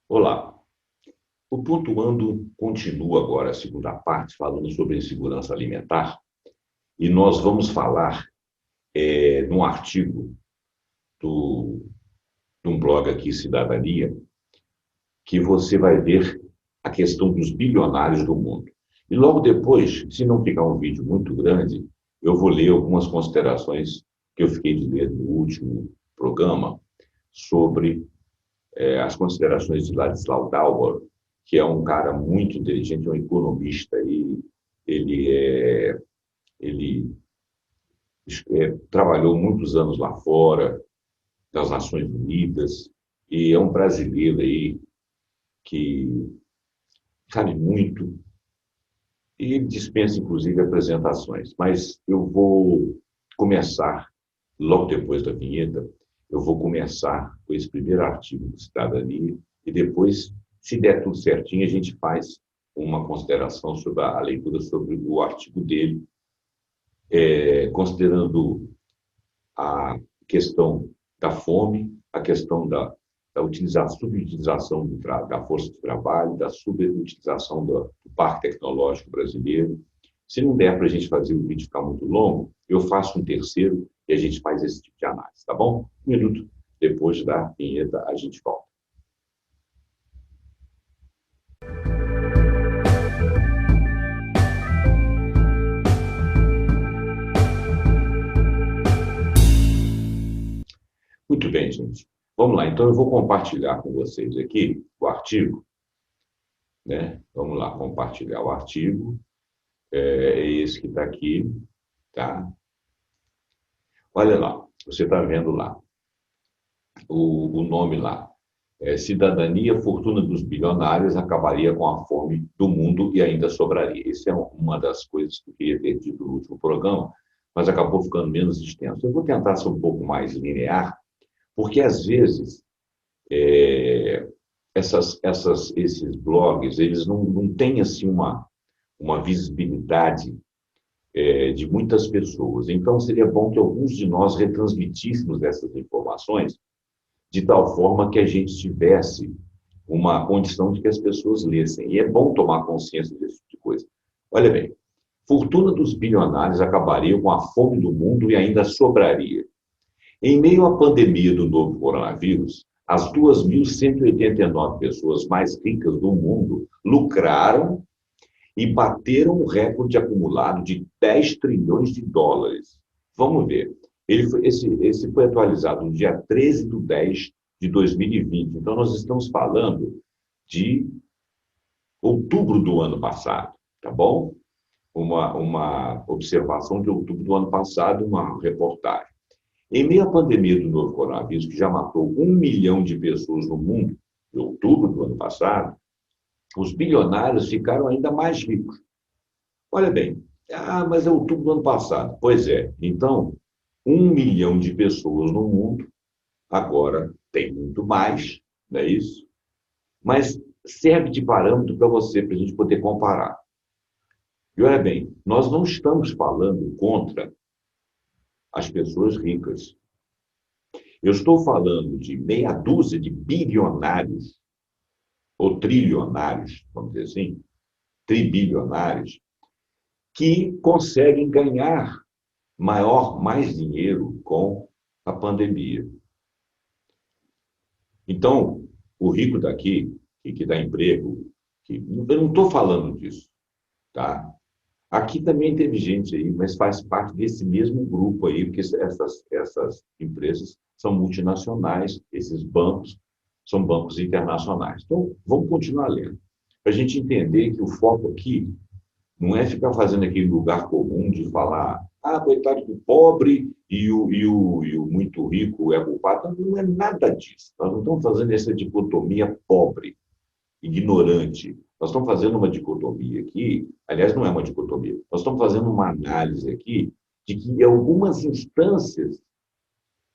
Olá. O Pontuando continua agora a segunda parte, falando sobre insegurança alimentar, e nós vamos falar num artigo do, de um blog aqui, Cidadania, que você vai ver a questão dos bilionários do mundo. E logo depois, se não ficar um vídeo muito grande, eu vou ler algumas considerações que eu fiquei de ler no último programa sobre as considerações de Ladislau Dauer, que é um cara muito inteligente, um economista, e ele, é, ele trabalhou muitos anos lá fora, das Nações Unidas, e é um brasileiro aí que sabe muito e dispensa, inclusive, apresentações. Mas eu vou começar, logo depois da vinheta, eu vou começar com esse primeiro artigo do Cidadania e depois, se der tudo certinho, a gente faz uma consideração sobre a leitura sobre o artigo dele, considerando a questão da fome, a questão da subutilização da força de trabalho, da subutilização do parque tecnológico brasileiro. Se não der para a gente fazer o vídeo ficar muito longo, eu faço um terceiro e a gente faz esse tipo de análise, tá bom? Um minuto depois da vinheta, a gente volta. Muito bem, gente. Vamos lá. Então, eu vou compartilhar com vocês aqui o artigo, né? Vamos lá, compartilhar o artigo. É esse que está aqui, tá? Olha lá, você está vendo lá o nome lá. Cidadania, fortuna dos bilionários acabaria com a fome do mundo e ainda sobraria. Essa é uma das coisas que eu queria ter dito no último programa, mas acabou ficando menos extenso. Eu vou tentar ser um pouco mais linear, porque às vezes esses blogs eles não têm assim uma visibilidade de muitas pessoas. Então, seria bom que alguns de nós retransmitíssemos essas informações de tal forma que a gente tivesse uma condição de que as pessoas lessem. E é bom tomar consciência desse tipo de coisa. Olha bem, fortuna dos bilionários acabaria com a fome do mundo e ainda sobraria. Em meio à pandemia do novo coronavírus, as 2.189 pessoas mais ricas do mundo lucraram e bateram um recorde acumulado de 10 trilhões de dólares. Vamos ver. Esse foi atualizado no dia 13/10/2020. Então, nós estamos falando de outubro do ano passado, tá bom? Uma observação de outubro do ano passado, uma reportagem. Em meio à pandemia do novo coronavírus, que já matou 1 milhão de pessoas no mundo, em outubro do ano passado, os bilionários ficaram ainda mais ricos. Olha bem, mas é outubro do ano passado. Pois é, então, 1 milhão de pessoas no mundo, agora tem muito mais, não é isso? Mas serve de parâmetro para você, para a gente poder comparar. E olha bem, nós não estamos falando contra as pessoas ricas. Eu estou falando de meia dúzia de bilionários, ou trilionários, vamos dizer assim, tribilionários, que conseguem ganhar mais dinheiro com a pandemia. Então, o rico daqui, que dá emprego, eu não estou falando disso, tá? Aqui também teve gente aí, mas faz parte desse mesmo grupo aí, porque essas empresas são multinacionais, esses bancos são bancos internacionais. Então, vamos continuar lendo. Para a gente entender que o foco aqui não é ficar fazendo aquele lugar comum de falar, coitado do pobre e o muito rico é culpado. Não é nada disso. Nós não estamos fazendo essa dicotomia pobre, ignorante. Nós estamos fazendo uma dicotomia aqui, aliás, não é uma dicotomia, nós estamos fazendo uma análise aqui de que em algumas instâncias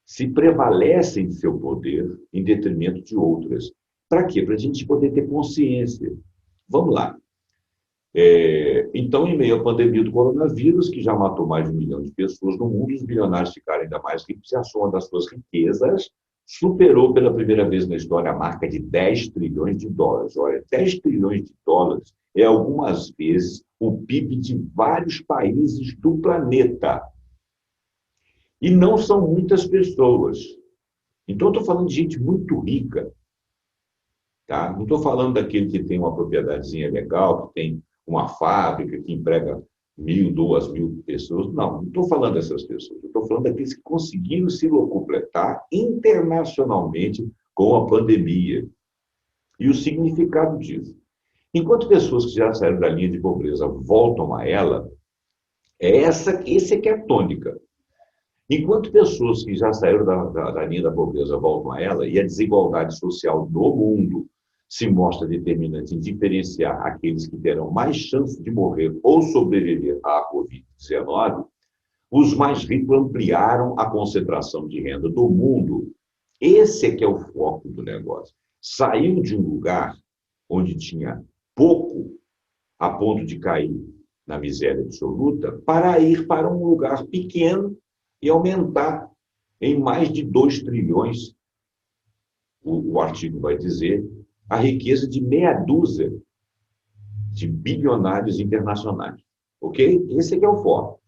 se prevalecem de seu poder em detrimento de outras. Para quê? Para a gente poder ter consciência. Vamos lá. Então, em meio à pandemia do coronavírus, que já matou mais de 1 milhão de pessoas no mundo, os bilionários ficaram ainda mais ricos e a soma das suas riquezas superou pela primeira vez na história a marca de 10 trilhões de dólares. Olha, 10 trilhões de dólares é algumas vezes o PIB de vários países do planeta. E não são muitas pessoas. Então, eu estou falando de gente muito rica. Tá? Não estou falando daquele que tem uma propriedadezinha legal, que tem uma fábrica, que emprega 1.000, 2.000 pessoas. Não estou falando dessas pessoas. Eu estou falando daqueles que conseguiram se locupletar internacionalmente com a pandemia. E o significado disso. Enquanto pessoas que já saíram da linha de pobreza voltam a ela, esse é que é a tônica. Enquanto pessoas que já saíram da linha da pobreza voltam a ela, e a desigualdade social no mundo se mostra determinante em diferenciar aqueles que terão mais chance de morrer ou sobreviver à Covid-19, os mais ricos ampliaram a concentração de renda do mundo. Esse é que é o foco do negócio. Saiu de um lugar onde tinha pouco, a ponto de cair na miséria absoluta, para ir para um lugar pequeno e aumentar em mais de 2 trilhões, o artigo vai dizer, a riqueza de meia dúzia de bilionários internacionais. Ok? Esse é o foco.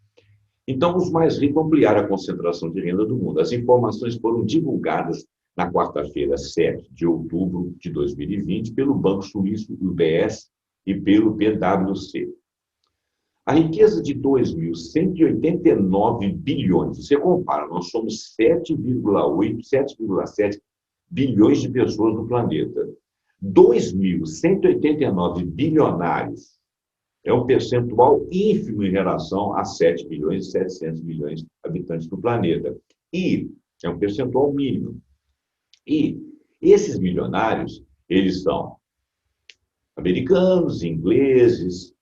Então, os mais ricos ampliaram a concentração de renda do mundo. As informações foram divulgadas na quarta-feira, 7 de outubro de 2020, pelo Banco Suíço, UBS, e pelo PwC. A riqueza de 2.189 bilhões, você compara, nós somos 7,8, 7,7 bilhões de pessoas no planeta. 2.189 bilionários é um percentual ínfimo em relação a 7 bilhões e 700 milhões de habitantes do planeta. E é um percentual mínimo. E esses milionários, eles são americanos, ingleses,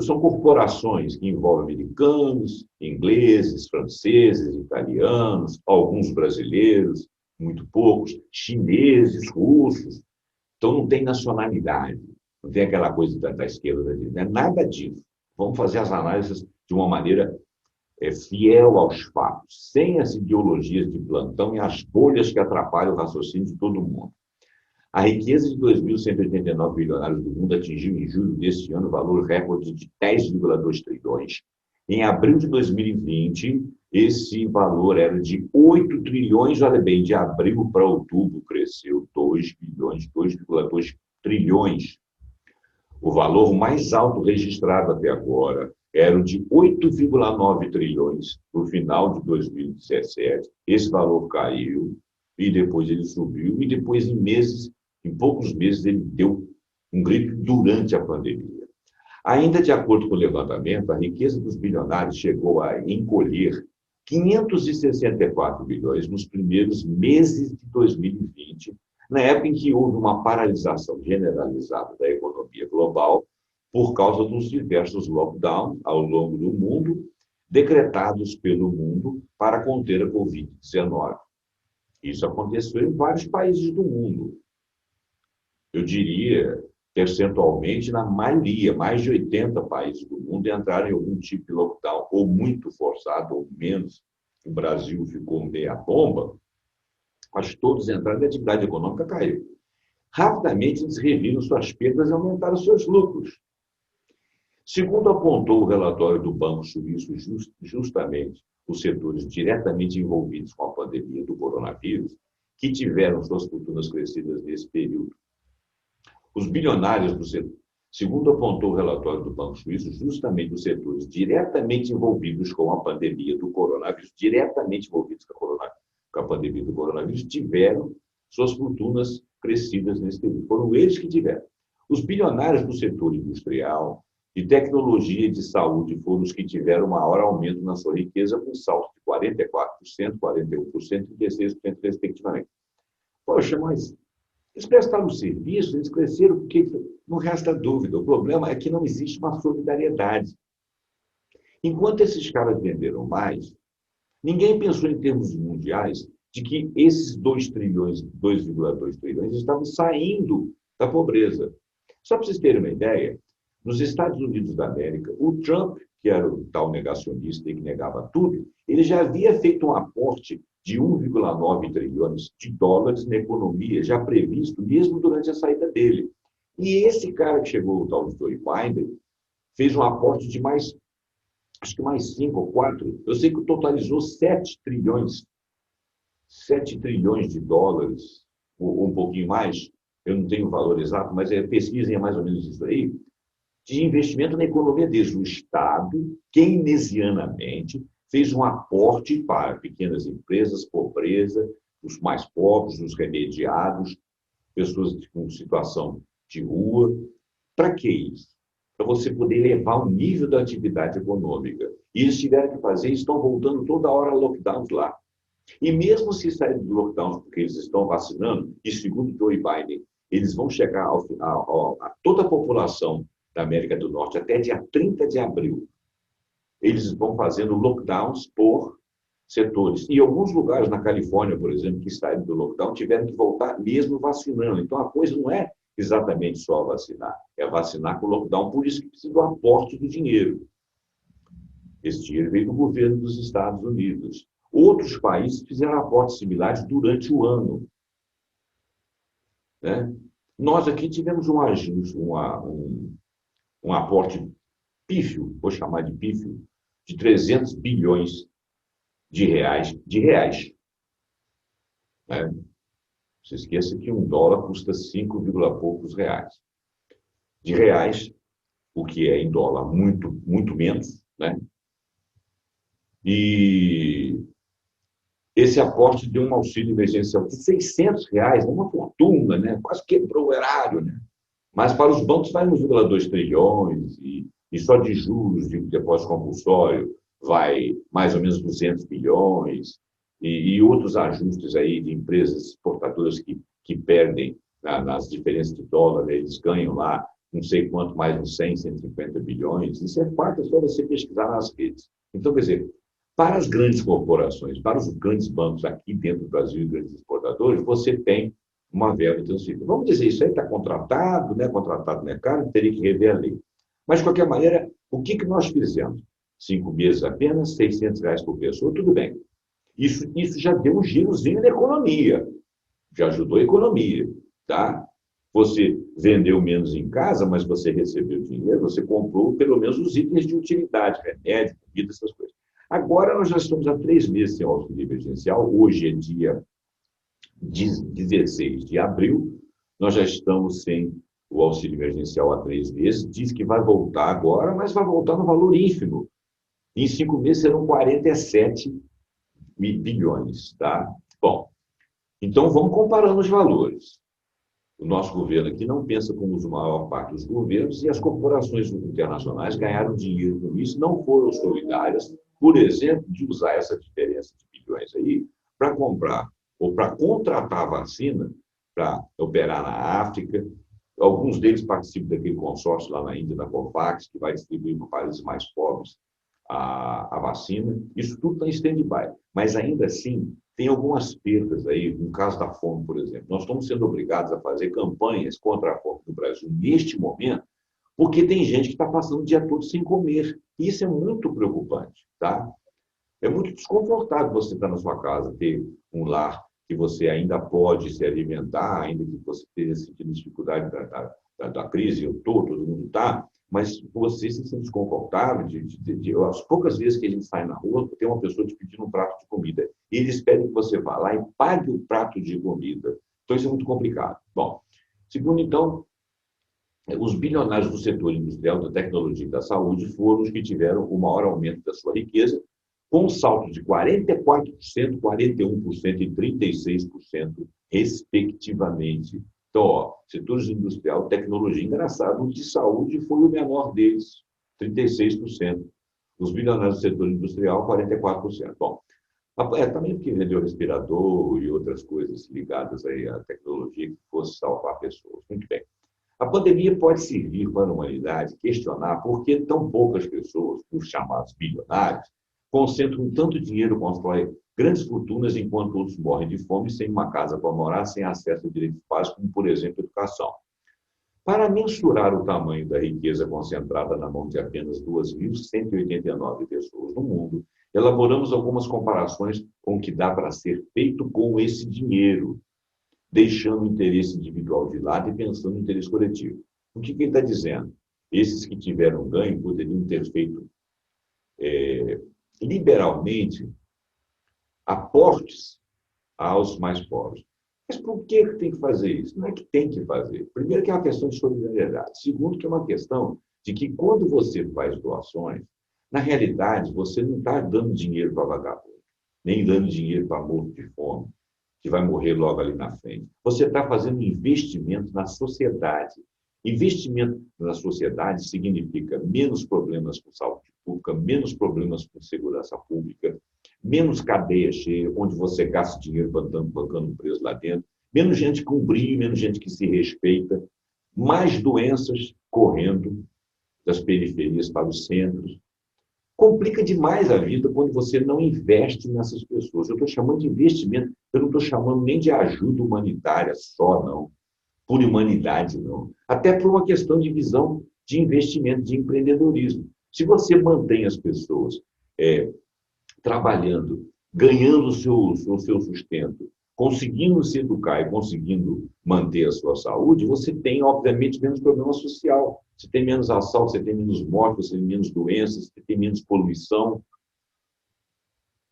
são corporações que envolvem americanos, ingleses, franceses, italianos, alguns brasileiros, muito poucos, chineses, russos. Então, não tem nacionalidade, não tem aquela coisa da esquerda, não é nada disso. Vamos fazer as análises de uma maneira fiel aos fatos, sem as ideologias de plantão e as bolhas que atrapalham o raciocínio de todo mundo. A riqueza de 2.189 bilionários do mundo atingiu em julho deste ano o valor recorde de 10,2 trilhões. Em abril de 2020, esse valor era de 8 trilhões, olha bem, de abril para outubro cresceu 2 bilhões, 2,2 trilhões. O valor mais alto registrado até agora era o de 8,9 trilhões no final de 2017. Esse valor caiu e depois ele subiu e depois em poucos meses ele deu um grito durante a pandemia. Ainda de acordo com o levantamento, a riqueza dos bilionários chegou a encolher 564 bilhões nos primeiros meses de 2020, na época em que houve uma paralisação generalizada da economia global por causa dos diversos lockdowns ao longo do mundo, decretados pelo mundo para conter a Covid-19. Isso aconteceu em vários países do mundo. Eu diria, percentualmente, na maioria, mais de 80 países do mundo entraram em algum tipo de lockdown, ou muito forçado, ou menos. O Brasil ficou meia bomba, mas todos entraram e a atividade econômica caiu. Rapidamente, eles reviram suas perdas e aumentaram seus lucros. Segundo apontou o relatório do Banco Suíço, justamente os setores diretamente envolvidos com a pandemia do coronavírus, que tiveram suas fortunas crescidas nesse período. Os bilionários do setor, segundo apontou o relatório do Banco Suíço, justamente os setores diretamente envolvidos com a pandemia do coronavírus, com a pandemia do coronavírus, tiveram suas fortunas crescidas nesse período. Foram eles que tiveram. Os bilionários do setor industrial, de tecnologia e de saúde foram os que tiveram maior aumento na sua riqueza, com salto de 44%, 41% e 16%, respectivamente. Poxa, mas eles prestaram serviço, eles cresceram porque não resta dúvida. O problema é que não existe uma solidariedade. Enquanto esses caras venderam mais, ninguém pensou em termos mundiais de que esses 2 trilhões, 2,2 trilhões estavam saindo da pobreza. Só para vocês terem uma ideia, nos Estados Unidos da América, o Trump, que era o tal negacionista e que negava tudo, ele já havia feito um aporte de 1,9 trilhões de dólares na economia, já previsto mesmo durante a saída dele. E esse cara que chegou, o tal de Joe Biden, fez um aporte de mais, acho que mais 5 ou 4, eu sei que totalizou 7 trilhões de dólares, ou um pouquinho mais, eu não tenho o valor exato, mas pesquisem mais ou menos isso aí, de investimento na economia deles. O Estado, keynesianamente, fez um aporte para pequenas empresas, pobreza, os mais pobres, os remediados, pessoas com situação de rua. Para que isso? Para você poder elevar o nível da atividade econômica. E eles tiveram que fazer, estão voltando toda hora a lockdowns lá. E mesmo se saírem do lockdown, porque eles estão vacinando, e segundo Joe Biden, eles vão chegar a toda a população da América do Norte até dia 30 de abril. Eles vão fazendo lockdowns por setores. E alguns lugares na Califórnia, por exemplo, que saíram do lockdown, tiveram que voltar mesmo vacinando. Então, a coisa não é exatamente só vacinar, é vacinar com o lockdown. Por isso que precisa do aporte do dinheiro. Esse dinheiro veio do governo dos Estados Unidos. Outros países fizeram aportes similares durante o ano. Né? Nós aqui tivemos um aporte pífio, vou chamar de pífio, de 300 bilhões de reais. Né? Não se esqueça que um dólar custa 5, poucos reais. De reais, o que é em dólar muito, muito menos, né? E esse aporte de um auxílio emergencial de 600 reais, uma fortuna, né? Quase quebrou o erário, né? Mas para os bancos vai 1,2 trilhões e só de juros de depósito compulsório vai mais ou menos 200 bilhões e outros ajustes aí de empresas exportadoras que perdem nas diferenças de dólar, né? Eles ganham lá não sei quanto, mais uns 100, 150 bilhões. Isso é parte, é só você pesquisar nas redes. Então, quer dizer, para as grandes corporações, para os grandes bancos aqui dentro do Brasil e grandes exportadores, você tem uma verba transferida. Vamos dizer, isso aí está contratado, né? Contratado no mercado, teria que rever a lei. Mas, de qualquer maneira, o que nós fizemos? 5 meses apenas, 600 reais por pessoa, tudo bem. Isso já deu um girozinho na economia, já ajudou a economia, tá? Você vendeu menos em casa, mas você recebeu dinheiro, você comprou pelo menos os itens de utilidade, remédio, comida, essas coisas. Agora nós já estamos há 3 meses sem auxílio emergencial, hoje é dia 16 de abril, nós já estamos sem o auxílio emergencial há 3 meses, diz que vai voltar agora, mas vai voltar no valor ínfimo. Em 5 meses serão 47 bilhões, tá? Bom, então vamos comparando os valores. O nosso governo aqui não pensa como a maior parte dos governos e as corporações internacionais ganharam dinheiro com isso, não foram solidárias, por exemplo, de usar essa diferença de bilhões aí para comprar ou para contratar vacina para operar na África. Alguns deles participam daquele consórcio lá na Índia, da COVAX, que vai distribuir para países mais pobres a vacina. Isso tudo está em stand-by. Mas, ainda assim, tem algumas perdas aí, no caso da fome, por exemplo. Nós estamos sendo obrigados a fazer campanhas contra a fome no Brasil neste momento, porque tem gente que está passando o dia todo sem comer. E isso é muito preocupante, tá? É muito desconfortável você estar na sua casa, ter um lar que você ainda pode se alimentar, ainda que você esteja sentindo dificuldade da crise, todo mundo está, mas você se sente desconfortável as poucas vezes que a gente sai na rua, tem uma pessoa te pedindo um prato de comida, e eles pedem que você vá lá e pague o prato de comida. Então, isso é muito complicado. Bom, segundo, então, os bilionários do setor industrial, da tecnologia e da saúde foram os que tiveram o maior aumento da sua riqueza, com um salto de 44%, 41% e 36%, respectivamente. Então, ó, setores industrial, tecnologia, engraçado, o de saúde foi o menor deles, 36%. Os bilionários do setor industrial, 44%. Bom, também porque vendeu respirador e outras coisas ligadas aí à tecnologia que fosse salvar pessoas. Muito bem. A pandemia pode servir para a humanidade questionar por que tão poucas pessoas, os chamados bilionários, concentram tanto dinheiro, constroem grandes fortunas, enquanto outros morrem de fome, sem uma casa para morar, sem acesso a direitos básicos, como, por exemplo, educação. Para mensurar o tamanho da riqueza concentrada na mão de apenas 2.189 pessoas no mundo, elaboramos algumas comparações com o que dá para ser feito com esse dinheiro, deixando o interesse individual de lado e pensando no interesse coletivo. O que ele está dizendo? Esses que tiveram ganho poderiam ter feito liberalmente aportes aos mais pobres. Mas por que tem que fazer isso? Não é que tem que fazer. Primeiro, que é uma questão de solidariedade. Segundo, que é uma questão de que quando você faz doações, na realidade, você não está dando dinheiro para vagabundo, nem dando dinheiro para morto de fome, que vai morrer logo ali na frente. Você está fazendo investimento na sociedade. Investimento na sociedade significa menos problemas com saúde pública, menos problemas com segurança pública, menos cadeia cheia, onde você gasta dinheiro bancando preso lá dentro, menos gente com brilho, menos gente que se respeita, mais doenças correndo das periferias para os centros. Complica demais a vida quando você não investe nessas pessoas. Eu estou chamando de investimento, eu não estou chamando nem de ajuda humanitária só, não. Por humanidade, não. Até por uma questão de visão de investimento, de empreendedorismo. Se você mantém as pessoas trabalhando, ganhando o seu sustento, conseguindo se educar e conseguindo manter a sua saúde, você tem, obviamente, menos problema social. Você tem menos assalto, você tem menos mortes, você tem menos doenças, você tem menos poluição.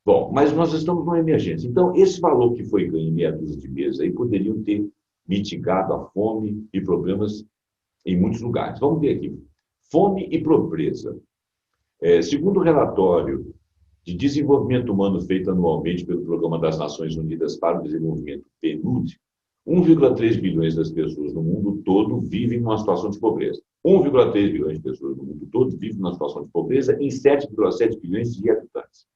Bom, mas nós estamos numa emergência. Então, esse valor que foi ganho em meia dúzia de meses aí poderiam ter mitigado a fome e problemas em muitos lugares. Vamos ver aqui. Fome e pobreza. Segundo o relatório de desenvolvimento humano feito anualmente pelo Programa das Nações Unidas para o Desenvolvimento, PNUD, 1,3 bilhões das pessoas no mundo todo vivem numa situação de pobreza. 1,3 bilhões de pessoas no mundo todo vivem numa situação de pobreza em 7,7 bilhões de habitantes.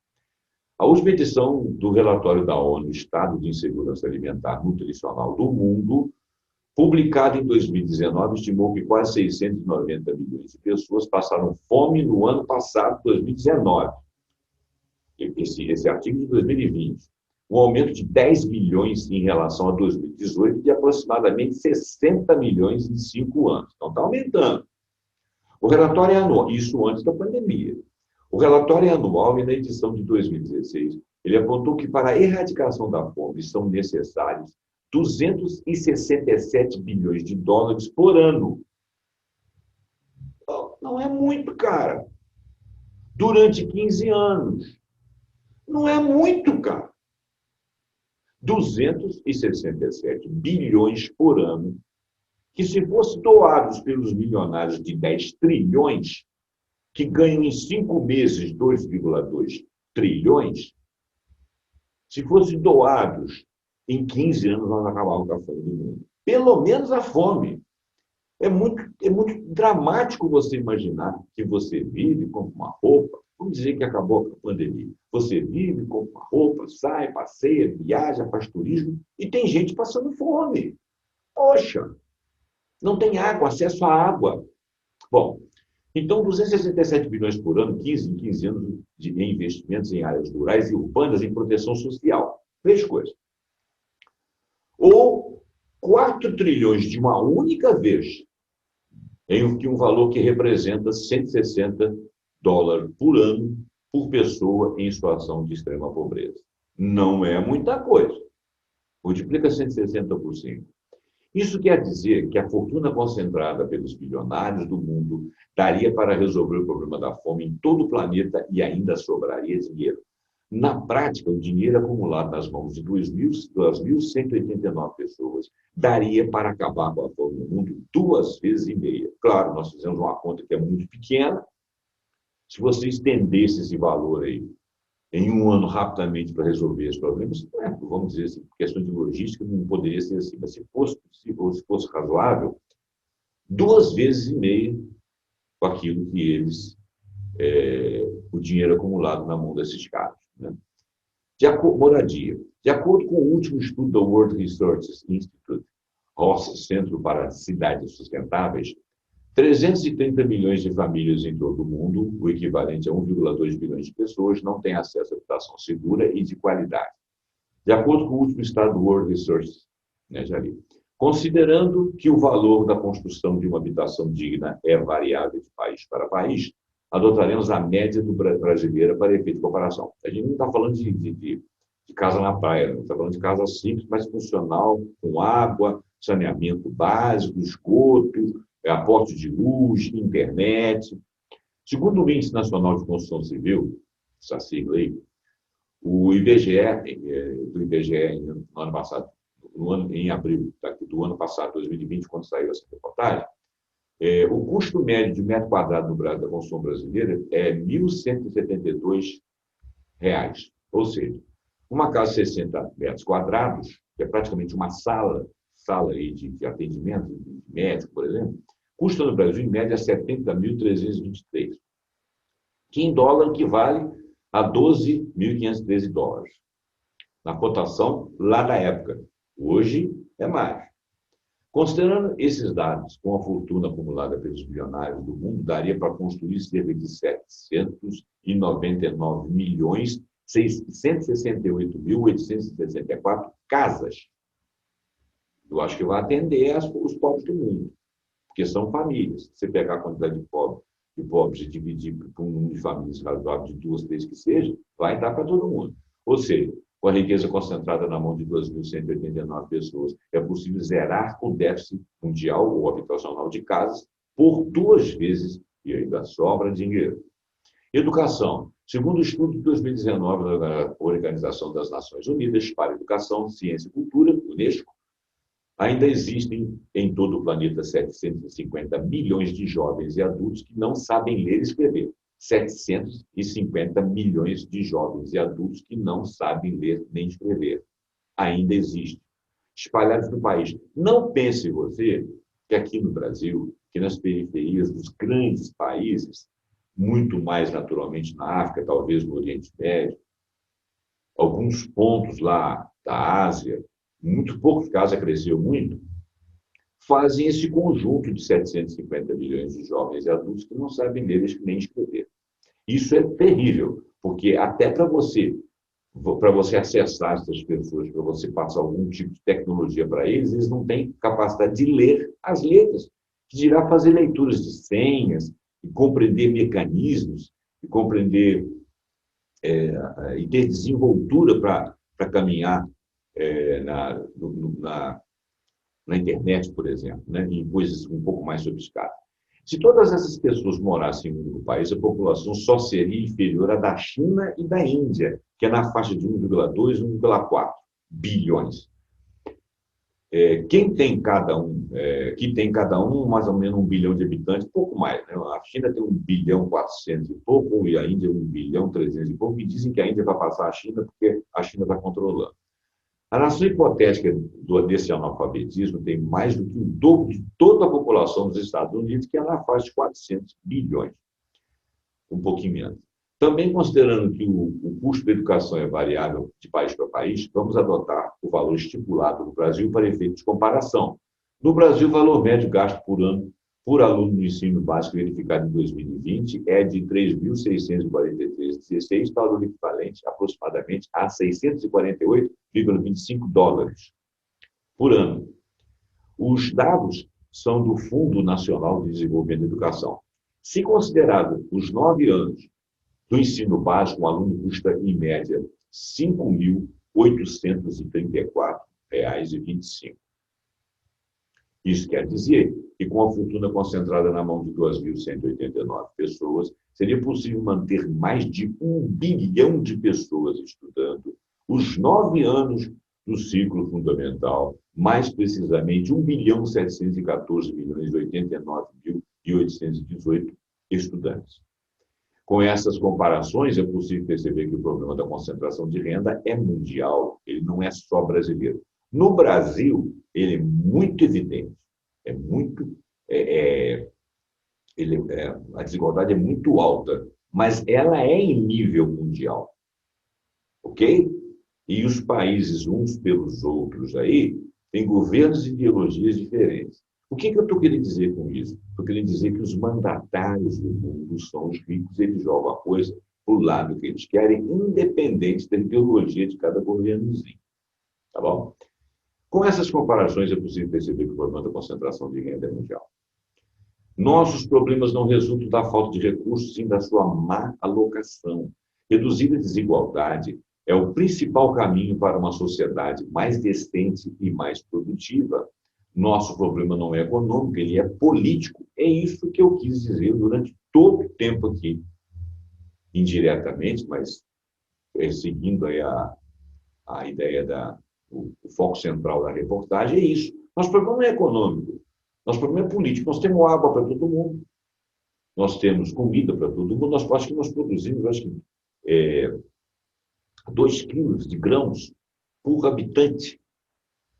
A última edição do relatório da ONU, Estado de Insegurança Alimentar Nutricional do Mundo, publicado em 2019, estimou que quase 690 milhões de pessoas passaram fome no ano passado, 2019. Esse artigo de 2020. Um aumento de 10 milhões em relação a 2018 e de aproximadamente 60 milhões em 5 anos. Então, está aumentando. O relatório é anual, isso antes da pandemia. O relatório é anual e na edição de 2016, ele apontou que para a erradicação da fome são necessários 267 bilhões de dólares por ano. Não é muito, cara. Durante 15 anos. Não é muito, cara. 267 bilhões por ano, que se fosse doados pelos milionários de 10 trilhões, que ganham em 5 meses 2,2 trilhões, se fosse doados em 15 anos, nós acabávamos com a fome do mundo. Pelo menos a fome. É muito dramático você imaginar que você vive com uma roupa. Vamos dizer que acabou a pandemia. Você vive, compra uma roupa, sai, passeia, viaja, faz turismo e tem gente passando fome. Poxa, não tem água, acesso à água. Bom, então 267 bilhões por ano, 15 em 15 anos de investimentos em áreas rurais e urbanas em proteção social. 3 coisas. Ou 4 trilhões de uma única vez, em um valor que representa 160 dólares por ano por pessoa em situação de extrema pobreza. Não é muita coisa. Multiplica 160 por 5. Isso quer dizer que a fortuna concentrada pelos bilionários do mundo daria para resolver o problema da fome em todo o planeta e ainda sobraria dinheiro. Na prática, o dinheiro acumulado nas mãos de 2.189 pessoas daria para acabar com a fome no mundo 2,5 vezes. Claro, nós fizemos uma conta que é muito pequena. Se você estendesse esse valor aí em um ano rapidamente para resolver os problemas, vamos dizer assim, questão de logística não poderia ser assim, mas se fosse possível, se fosse razoável, 2,5 vezes com aquilo que eles, o dinheiro acumulado na mão desses caras. Né? Moradia. De acordo com o último estudo do World Resources Institute, ROS, Centro para Cidades Sustentáveis, 330 milhões de famílias em todo o mundo, o equivalente a 1,2 bilhões de pessoas, não têm acesso à habitação segura e de qualidade. De acordo com o último estado do World Resources, né, Jari? Considerando que o valor da construção de uma habitação digna é variável de país para país, adotaremos a média brasileira para efeito de comparação. A gente não está falando de casa na praia, está falando de casa simples, mas funcional, com água, saneamento básico, esgoto, aporte de luz, internet. Segundo o Índice Nacional de Construção Civil, essa sigla aí, o IBGE, no ano passado, em abril do ano passado, 2020, quando saiu essa reportagem, o custo médio de metro quadrado no Brasil, da construção brasileira é R$ 1.172, ou seja, uma casa de 60 metros quadrados, que é praticamente uma sala aí de atendimento, de médico, por exemplo, custa no Brasil, em média, 70.323, que em dólar equivale a 12.513 dólares, na cotação lá da época. Hoje é mais. Considerando esses dados, com a fortuna acumulada pelos bilionários do mundo, daria para construir cerca de 799.668.864 casas. Eu acho que vai atender os pobres do mundo, porque são famílias. Se você pegar a quantidade de pobres e dividir por um número de famílias razoável de 2, 3 que seja, vai dar para todo mundo. Ou seja, com a riqueza concentrada na mão de 2.189 pessoas, é possível zerar o déficit mundial ou habitacional de casas por 2 vezes e ainda sobra dinheiro. Educação. Segundo o estudo de 2019 da Organização das Nações Unidas para Educação, Ciência e Cultura, UNESCO, ainda existem em todo o planeta 750 milhões de jovens e adultos que não sabem ler e escrever. 750 milhões de jovens e adultos que não sabem ler nem escrever. Ainda existe. Espalhados no país. Não pense você que aqui no Brasil, que nas periferias dos grandes países, muito mais naturalmente na África, talvez no Oriente Médio, alguns pontos lá da Ásia, muito pouco, porque a Ásia cresceu muito, fazem esse conjunto de 750 milhões de jovens e adultos que não sabem ler nem escrever. Isso é terrível, porque até para você acessar essas pessoas, para você passar algum tipo de tecnologia para eles, eles não têm capacidade de ler as letras, que dirá fazer leituras de senhas, e compreender mecanismos, e compreender e ter desenvoltura para caminhar na internet, por exemplo, né? Em coisas um pouco mais sofisticadas. Se todas essas pessoas morassem em um único país, a população só seria inferior à da China e da Índia, que é na faixa de 1,2 e 1,4 bilhões. Que tem cada um mais ou menos 1 bilhão de habitantes, pouco mais, né? A China tem 1 bilhão 400 e pouco, e a Índia 1 bilhão 300 e pouco, e dizem que a Índia vai passar a China porque a China está controlando. A nação hipotética desse analfabetismo tem mais do que o dobro de toda a população dos Estados Unidos, que é na faixa de 400 bilhões, um pouquinho menos. Também considerando que o custo da educação é variável de país para país, vamos adotar o valor estipulado no Brasil para efeito de comparação. No Brasil, o valor médio gasto por ano por aluno do ensino básico verificado em 2020 é de R$ 3.643,16, valor equivalente aproximadamente a 648,25 dólares por ano. Os dados são do Fundo Nacional de Desenvolvimento da Educação. Se considerado os 9 anos do ensino básico, um aluno custa, em média, R$ 5.834,25. Isso quer dizer que, com a fortuna concentrada na mão de 2.189 pessoas, seria possível manter mais de 1 bilhão de pessoas estudando os 9 anos do ciclo fundamental, mais precisamente 1.714.089.818 estudantes. Com essas comparações, é possível perceber que o problema da concentração de renda é mundial, ele não é só brasileiro. No Brasil, ele é muito evidente, a desigualdade é muito alta, mas ela é em nível mundial, ok? E os países, uns pelos outros aí, têm governos e ideologias diferentes. O que eu estou querendo dizer com isso? Estou querendo dizer que os mandatários do mundo são os ricos, eles jogam a coisa para o lado que eles querem, independente da ideologia de cada governozinho. Tá bom? Com essas comparações, é possível perceber que o problema da concentração de renda é mundial. Nossos problemas não resultam da falta de recursos, sim da sua má alocação. Reduzir a desigualdade é o principal caminho para uma sociedade mais decente e mais produtiva. Nosso problema não é econômico, ele é político. É isso que eu quis dizer durante todo o tempo aqui, indiretamente, mas seguindo aí a ideia o foco central da reportagem, é isso. Nosso problema não é econômico, nosso problema é político. Nós temos água para todo mundo, nós temos comida para todo mundo, acho que nós produzimos, acho que 2 quilos de grãos por habitante.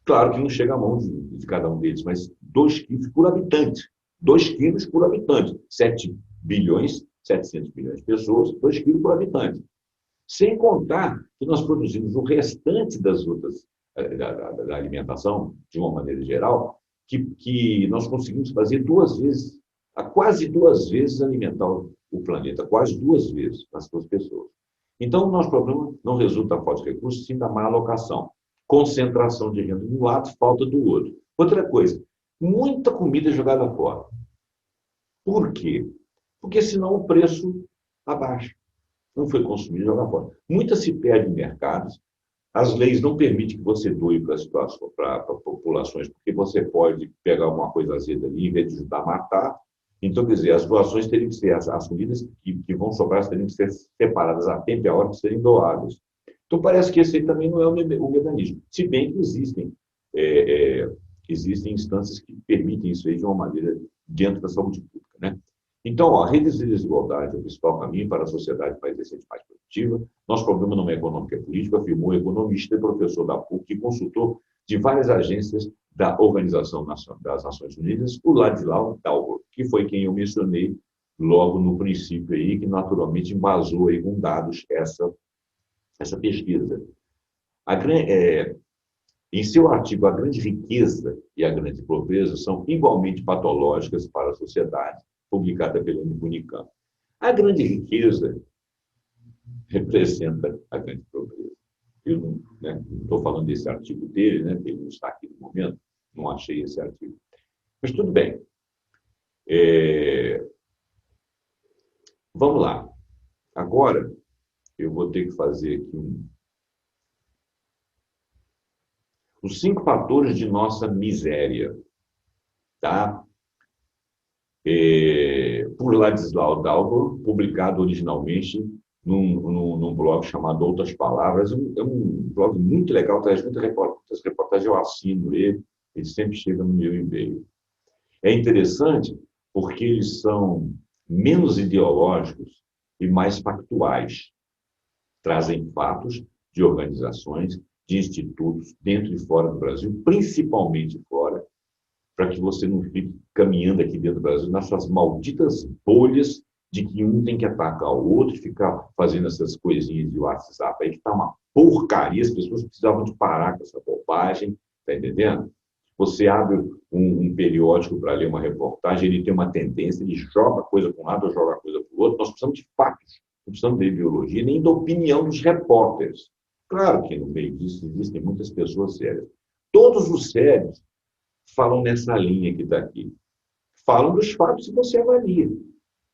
Claro que não chega à mão de cada um deles, mas 2 quilos por habitante. 2 quilos por habitante. 7 bilhões, 700 milhões de pessoas, 2 quilos por habitante. Sem contar que nós produzimos o restante das outras, da alimentação, de uma maneira geral, que nós conseguimos fazer 2 vezes, quase 2 vezes alimentar o planeta, quase 2 vezes as suas pessoas. Então, o nosso problema não resulta da falta de recursos, sim da má alocação. Concentração de renda de um lado, falta do outro. Outra coisa, muita comida jogada fora. Por quê? Porque senão o preço abaixa. Não foi consumido, joga fora. Muita se perde em mercados. As leis não permitem que você doe para populações, porque você pode pegar alguma coisa azeda ali, em vez de ajudar a matar. Então, quer dizer, as doações teriam que ser, as comidas que vão sobrar teriam que ser separadas a tempo e a hora de serem doadas. Então, parece que esse aí também não é o mecanismo. Se bem que existem instâncias que permitem isso aí de uma maneira dentro da saúde pública, né? Então, reduzir a desigualdade é o principal caminho para a sociedade mais decente e mais produtiva. Nosso problema não é econômico, é político, afirmou o economista e professor da PUC, e consultor de várias agências da Organização das Nações Unidas, o Ladislau Dalbor, que foi quem eu mencionei logo no princípio aí, que naturalmente embasou aí com dados essa pesquisa. Em seu artigo, a grande riqueza e a grande pobreza são igualmente patológicas para a sociedade, publicada pela Unicamp. A grande riqueza representa a grande pobreza. Eu não estou falando desse artigo dele, né, ele não está aqui no momento, não achei esse artigo. Mas tudo bem. Vamos lá. Agora, eu vou ter que fazer aqui os 5 fatores de nossa miséria, tá? Por Ladislau Dalbor, publicado originalmente num blog chamado Outras Palavras. É um blog muito legal, traz muitas reportagens, eu assino ele sempre chega no meu e-mail. É interessante porque eles são menos ideológicos e mais factuais. Trazem fatos de organizações, de institutos, dentro e fora do Brasil, principalmente fora, para que você não fique caminhando aqui dentro do Brasil nessas malditas bolhas de que um tem que atacar o outro, ficar fazendo essas coisinhas de WhatsApp aí, que está uma porcaria, as pessoas precisavam de parar com essa bobagem, está entendendo? Você abre um periódico para ler uma reportagem, ele tem uma tendência, ele joga coisa para um lado, joga coisa para o outro. Nós precisamos de fatos, não precisamos de ideologia, nem da opinião dos repórteres. Claro que no meio disso existem muitas pessoas sérias. Todos os sérios falam nessa linha que está aqui. Falam dos fatos e você avalia.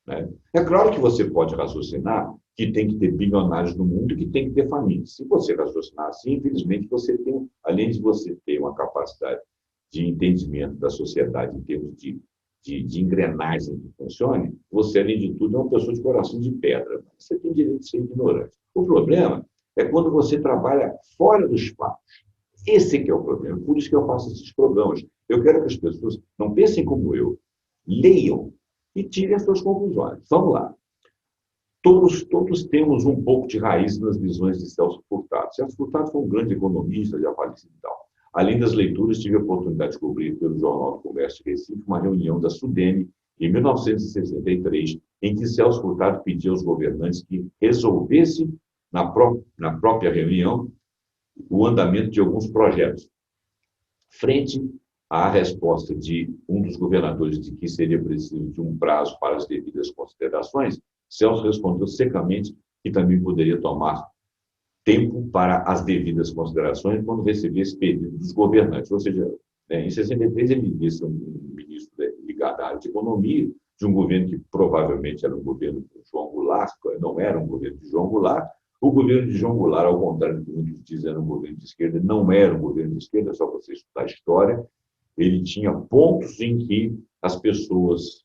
Né? É claro que você pode raciocinar que tem que ter bilionários no mundo e que tem que ter família. Se você raciocinar assim, infelizmente, você tem, além de você ter uma capacidade de entendimento da sociedade em termos de engrenagem que funcione, você, além de tudo, é uma pessoa de coração de pedra. Você tem direito de ser ignorante. O problema é quando você trabalha fora dos fatos. Esse que é o problema. Por isso que eu faço esses programas. Eu quero que as pessoas não pensem como eu, leiam e tirem as suas conclusões. Vamos lá. Todos temos um pouco de raiz nas visões de Celso Furtado. Celso Furtado foi um grande economista, já falecido e tal. Além das leituras, tive a oportunidade de cobrir pelo Jornal do Comércio de Recife uma reunião da Sudene, em 1963, em que Celso Furtado pedia aos governantes que resolvessem, na própria reunião, o andamento de alguns projetos. Frente à resposta de um dos governadores de que seria preciso de um prazo para as devidas considerações, Celso respondeu secamente que também poderia tomar tempo para as devidas considerações quando recebesse pedido dos governantes. Ou seja, em 63 ele disse a um ministro ligada à área de economia, de um governo que provavelmente era um governo de João Goulart, não era um governo de João Goulart. O governo de João Goulart, ao contrário do que muitos dizem, era um governo de esquerda, não era um governo de esquerda, só para você estudar a história. Ele tinha pontos em que as pessoas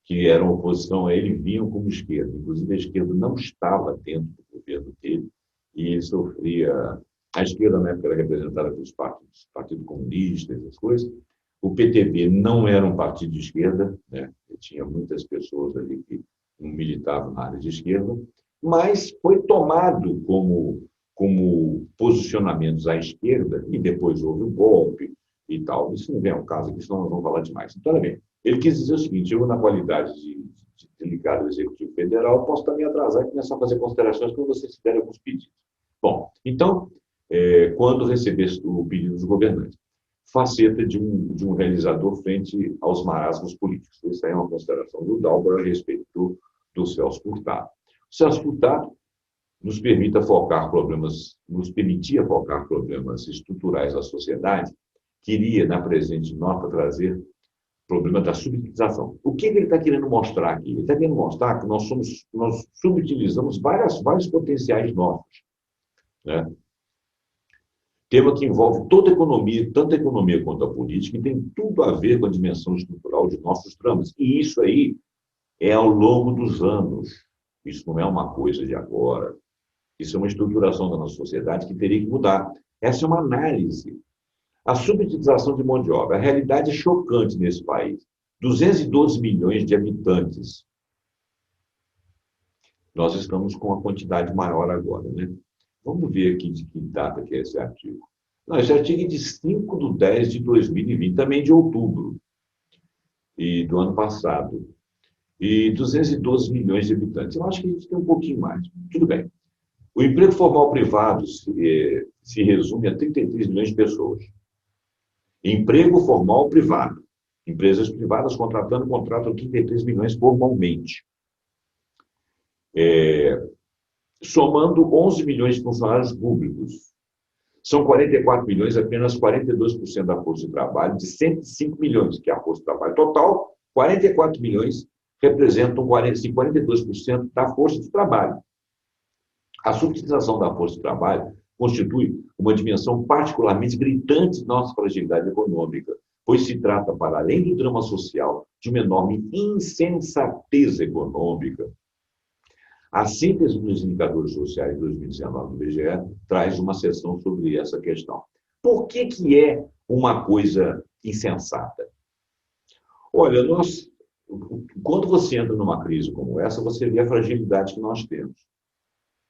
que eram oposição a ele vinham como esquerda. Inclusive, a esquerda não estava dentro do governo dele e ele sofria. A esquerda, na época, era representada pelos partidos, Partido Comunista, essas coisas. O PTB não era um partido de esquerda, né? Tinha muitas pessoas ali que não militavam na área de esquerda, mas foi tomado como posicionamentos à esquerda e depois houve o golpe e tal. Isso não vem ao caso aqui, senão nós vamos falar demais. Então, olha bem, ele quis dizer o seguinte: eu, na qualidade de ligado ao Executivo Federal, posso também atrasar e começar a fazer considerações quando vocês fizerem alguns pedidos. Bom, então, quando receber o pedido dos governantes, faceta de um realizador frente aos marasmos políticos. Isso aí é uma consideração do Dalbor a respeito do Celso Furtado. O Celso Furtado nos permitia focar problemas estruturais da sociedade, queria, na presente nota, trazer o problema da subutilização. O que ele está querendo mostrar aqui? Ele está querendo mostrar que nós subutilizamos vários potenciais nossos, né? Tema que envolve toda a economia, tanto a economia quanto a política, e tem tudo a ver com a dimensão estrutural de nossos trâmites. E isso aí é ao longo dos anos. Isso não é uma coisa de agora. Isso é uma estruturação da nossa sociedade que teria que mudar. Essa é uma análise. A subutilização de mão de obra. A realidade é chocante nesse país. 212 milhões de habitantes. Nós estamos com uma quantidade maior agora, né? Vamos ver aqui de que data que é esse artigo. Não, esse artigo é de 5/10/2020, também de outubro e do ano passado. E 212 milhões de habitantes. Eu acho que a gente tem um pouquinho mais. Tudo bem. O emprego formal privado se resume a 33 milhões de pessoas. Emprego formal privado. Empresas privadas contratam 33 milhões formalmente. Somando 11 milhões de funcionários públicos. São 44 milhões, apenas 42% da força de trabalho, de 105 milhões, que é a força de trabalho total, 44 milhões representam 42% da força de trabalho. A subutilização da força de trabalho constitui uma dimensão particularmente gritante de nossa fragilidade econômica, pois se trata, para além do drama social, de uma enorme insensatez econômica. A síntese dos indicadores sociais de 2019 do IBGE traz uma seção sobre essa questão. Por que é uma coisa insensata? Olha, quando você entra numa crise como essa, você vê a fragilidade que nós temos.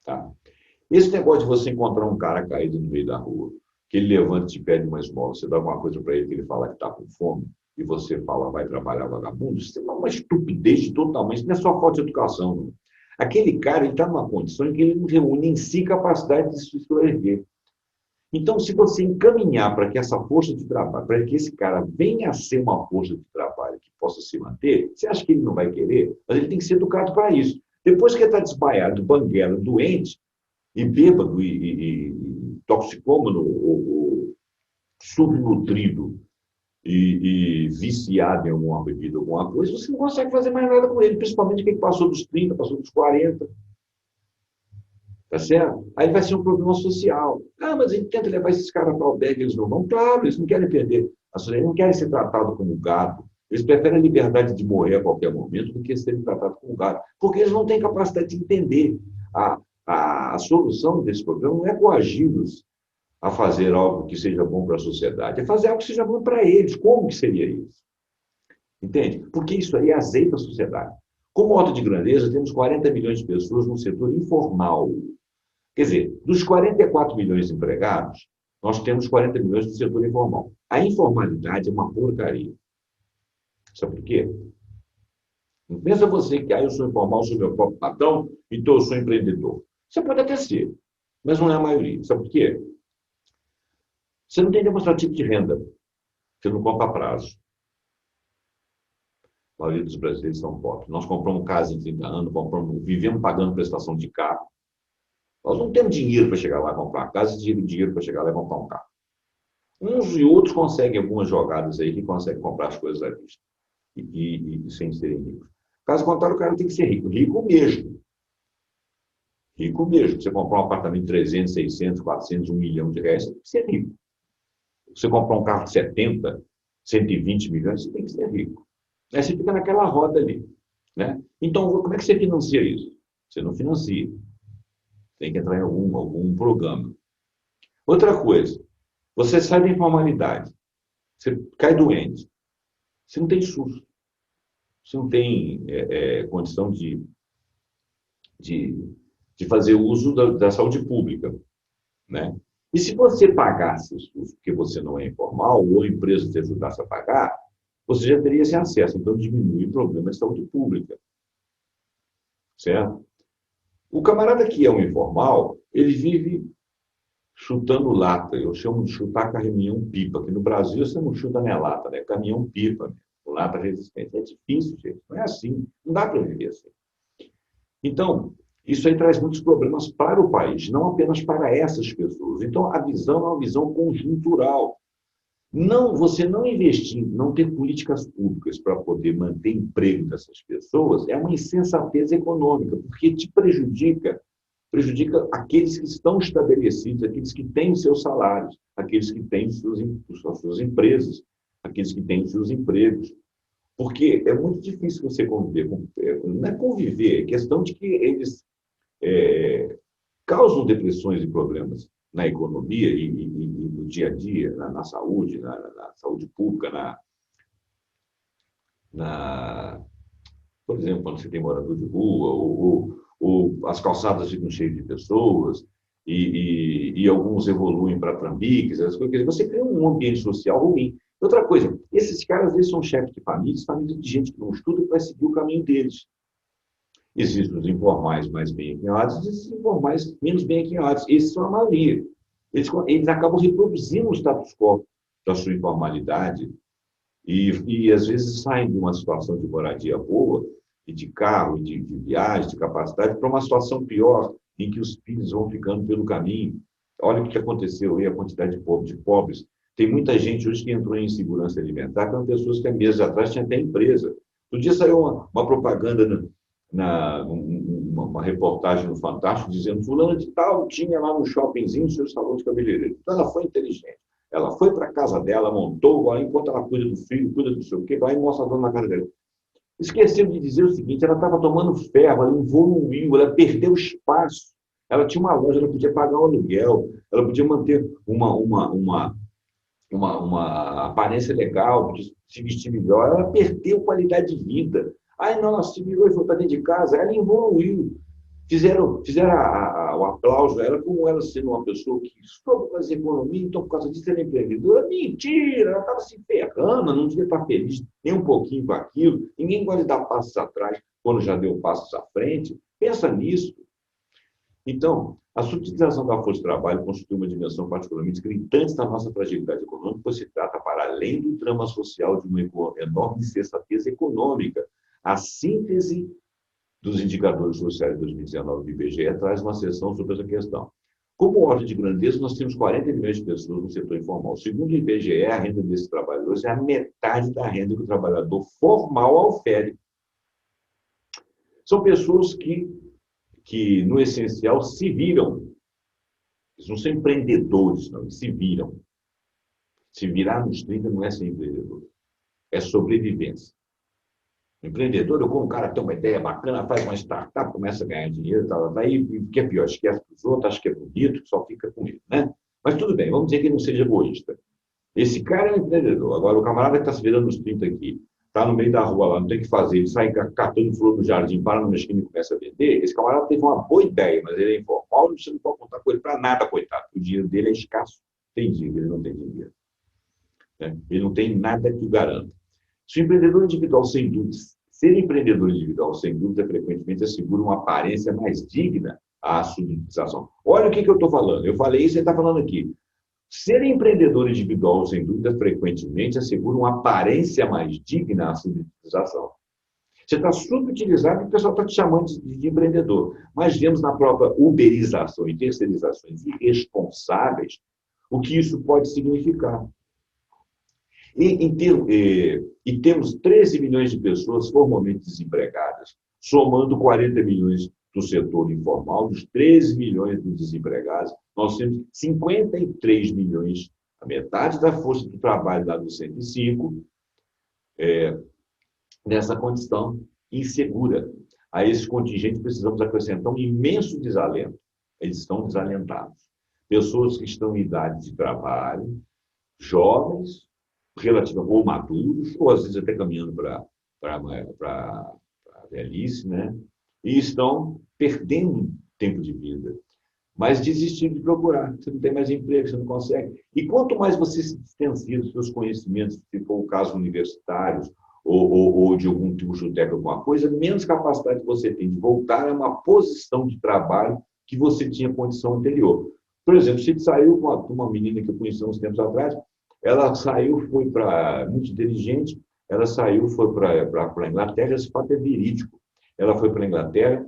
Tá? Esse negócio de você encontrar um cara caído no meio da rua, que ele levanta e te pede uma esmola, você dá alguma coisa para ele que ele fala que está com fome, e você fala, vai trabalhar vagabundo, isso é uma estupidez de todo tamanho, isso não é só falta de educação, não. Aquele cara está numa condição em que ele não reúne em si capacidade de se sobreviver. Então, se você encaminhar para que essa força de trabalho, para que esse cara venha a ser uma força de trabalho que possa se manter, você acha que ele não vai querer? Mas ele tem que ser educado para isso. Depois que ele está desmaiado, banguelo, doente, e bêbado, e toxicômano, ou subnutrido, e viciado em alguma bebida, alguma coisa, você não consegue fazer mais nada com ele, principalmente quem passou dos 30, passou dos 40. Tá certo? Aí vai ser um problema social. Ah, mas a gente tenta levar esses caras para o albergue, eles não vão. Claro, eles não querem perder. Eles não querem ser tratados como gado. Eles preferem a liberdade de morrer a qualquer momento do que serem tratados como gado. Porque eles não têm capacidade de entender. A solução desse problema não é coagi-los a fazer algo que seja bom para a sociedade, é fazer algo que seja bom para eles. Como que seria isso? Entende? Porque isso aí azeita a sociedade. Como ordem de grandeza, temos 40 milhões de pessoas no setor informal. Quer dizer, dos 44 milhões de empregados, nós temos 40 milhões no setor informal. A informalidade é uma porcaria. Sabe por quê? Não pensa você que eu sou informal, sou meu próprio patrão, então eu sou empreendedor. Você pode até ser, mas não é a maioria. Sabe por quê? Você não tem demonstrativo de renda. Você não compra a prazo. A maioria dos brasileiros são pobres. Nós compramos casa em 30 anos, vivemos pagando prestação de carro. Nós não temos dinheiro para chegar lá e comprar uma casa, dinheiro para chegar lá e comprar um carro. Uns e outros conseguem algumas jogadas aí que conseguem comprar as coisas à vista. e sem serem ricos. Caso contrário, o cara tem que ser rico, rico mesmo. Rico mesmo. Você comprar um apartamento de 300, 600, 400, 1 milhão de reais, você tem que ser rico. Você comprar um carro de 70, 120 milhões, você tem que ser rico. Aí você fica naquela roda ali. Né? Então, como é que você financia isso? Você não financia. Tem que entrar em algum programa. Outra coisa, você sai da informalidade, você cai doente, você não tem SUS, você não tem condição de fazer uso da saúde pública. Né? E se você pagasse o SUS, porque você não é informal, ou a empresa te ajudasse a pagar, você já teria esse acesso. Então, diminui o problema de saúde pública. Certo? O camarada que é um informal, ele vive chutando lata. Eu chamo de chutar caminhão-pipa, que no Brasil você não chuta nem lata, né? Caminhão-pipa, com lata resistente. É difícil, gente. Não é assim. Não dá para viver assim. Então, isso aí traz muitos problemas para o país, não apenas para essas pessoas. Então, a visão é uma visão conjuntural. Não, você não investir, não ter políticas públicas para poder manter emprego dessas pessoas é uma insensatez econômica, porque te prejudica aqueles que estão estabelecidos, aqueles que têm os seus salários, aqueles que têm as suas empresas, aqueles que têm os seus empregos. Porque é muito difícil você conviver não é conviver, é questão de que eles causam depressões e problemas na economia e no dia a dia, na saúde, na saúde pública, por exemplo, quando você tem morador de rua, ou as calçadas ficam cheias de pessoas, e alguns evoluem para trambiques, as coisas. Você cria um ambiente social ruim. Outra coisa, esses caras, às vezes, são chefes de família de gente que não estuda, que vai seguir o caminho deles. Existem os informais mais bem aquinhoados e os informais menos bem aquinhoados. Esses são a maioria. Eles acabam reproduzindo o status quo da sua informalidade e às vezes, saem de uma situação de moradia boa, e de carro, de viagem, de capacidade, para uma situação pior, em que os filhos vão ficando pelo caminho. Olha o que aconteceu aí, a quantidade de pobres. Tem muita gente hoje que entrou em insegurança alimentar, que eram pessoas que há meses atrás tinham até empresa. Um dia saiu uma propaganda uma reportagem no Fantástico dizendo fulano de tal tinha lá no shoppingzinho seu salão de cabeleireiro. Então ela foi inteligente. Ela foi para a casa dela, montou, enquanto ela cuida do filho, cuida do seu quê, vai e mostra a dona na casa dela. Esqueceu de dizer o seguinte, ela estava tomando ferro, ela evoluiu, ela perdeu espaço. Ela tinha uma loja, ela podia pagar o aluguel, ela podia manter uma aparência legal, podia se vestir melhor, ela perdeu qualidade de vida. Aí não, ela se virou e foi para dentro de casa, ela evoluiu. Fizeram o aplauso a ela, como ela sendo uma pessoa que soube fazer economia, então por causa disso ela é empreendedora. Mentira, ela estava se ferrando, não devia estar feliz nem um pouquinho com aquilo. Ninguém gosta de dar passos atrás quando já deu passos à frente. Pensa nisso. Então, a subutilização da força de trabalho constitui uma dimensão particularmente gritante da nossa fragilidade econômica, pois se trata, para além do drama social, de uma enorme insensatez econômica. A síntese dos indicadores sociais de 2019 do IBGE traz uma seção sobre essa questão. Como ordem de grandeza, nós temos 40 milhões de pessoas no setor informal. Segundo o IBGE, a renda desses trabalhadores é a metade da renda que o trabalhador formal ofere. São pessoas que no essencial, se viram. Eles não são empreendedores, não, eles se viram. Se virar nos 30 não é ser empreendedor, é sobrevivência. Empreendedor, como o cara tem uma ideia bacana, faz uma startup, começa a ganhar dinheiro, daí o que é pior, esquece dos outros, acha que é bonito, só fica com ele, né? Mas tudo bem, vamos dizer que ele não seja egoísta. Esse cara é um empreendedor. Agora, o camarada que está se virando nos 30 aqui, está no meio da rua lá, não tem o que fazer, ele sai catando flor no jardim, para numa esquina e começa a vender, esse camarada teve uma boa ideia, mas ele é informal, você não pode contar com ele para nada, coitado. O dinheiro dele é escasso. Tem dinheiro, ele não tem dinheiro. Né? Ele não tem nada que o garanta. Se o empreendedor individual, sem dúvida, ser empreendedor individual, sem dúvida, frequentemente assegura uma aparência mais digna à subutilização. Olha o que eu estou falando. Eu falei isso, você está falando aqui. Ser empreendedor individual, sem dúvida, frequentemente assegura uma aparência mais digna à subutilização. Você está subutilizado e o pessoal está te chamando de empreendedor. Mas vemos na própria uberização e terceirizações irresponsáveis o que isso pode significar. E temos 13 milhões de pessoas formalmente desempregadas, somando 40 milhões do setor informal, dos 13 milhões dos desempregados, nós temos 53 milhões, a metade da força do trabalho lá dos 105, nessa condição insegura. A esse contingente precisamos acrescentar um imenso desalento. Eles estão desalentados. Pessoas que estão em idade de trabalho, jovens, relativamente ou maduros, ou às vezes até caminhando para a velhice, né? E estão perdendo tempo de vida, mas desistindo de procurar. Você não tem mais emprego, você não consegue. E quanto mais você se distancia dos seus conhecimentos, se for o caso universitários, ou de algum curso técnico, alguma coisa, menos capacidade você tem de voltar a uma posição de trabalho que você tinha condição anterior. Por exemplo, se saiu uma menina que eu conheci uns tempos atrás, ela saiu, foi para, muito inteligente, ela saiu, foi para a Inglaterra, esse fato é verídico. Ela foi para a Inglaterra,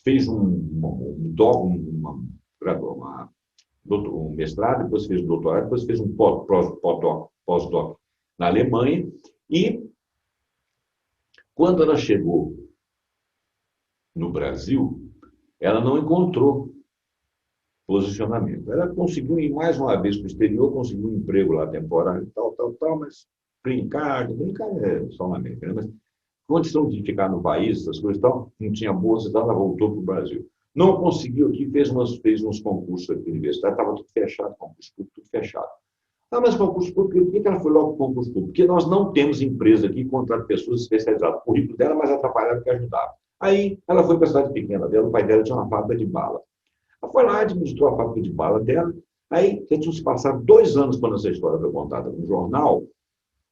fez um mestrado, depois fez um doutorado, depois fez um pós-doc na Alemanha, e quando ela chegou no Brasil, ela não encontrou posicionamento. Ela conseguiu ir mais uma vez para o exterior, conseguiu um emprego lá temporário, tal, mas brincar é só uma América, né? Mas condição de ficar no país, essas coisas e tal, não tinha bolsa, então ela voltou para o Brasil. Não conseguiu aqui, fez uns concursos aqui universitários, estava tudo fechado, concurso público, tudo fechado. Ah, mas concurso público, por que ela foi logo para o concurso público? Porque nós não temos empresa aqui que contrata pessoas especializadas. O currículo dela mais atrapalhado que ajudava. Aí ela foi para a cidade pequena dela, o pai dela tinha uma fábrica de bala. Ela foi lá, administrou a fábrica de bala dela, aí já tinham se passado 2 anos quando essa história foi contada no jornal,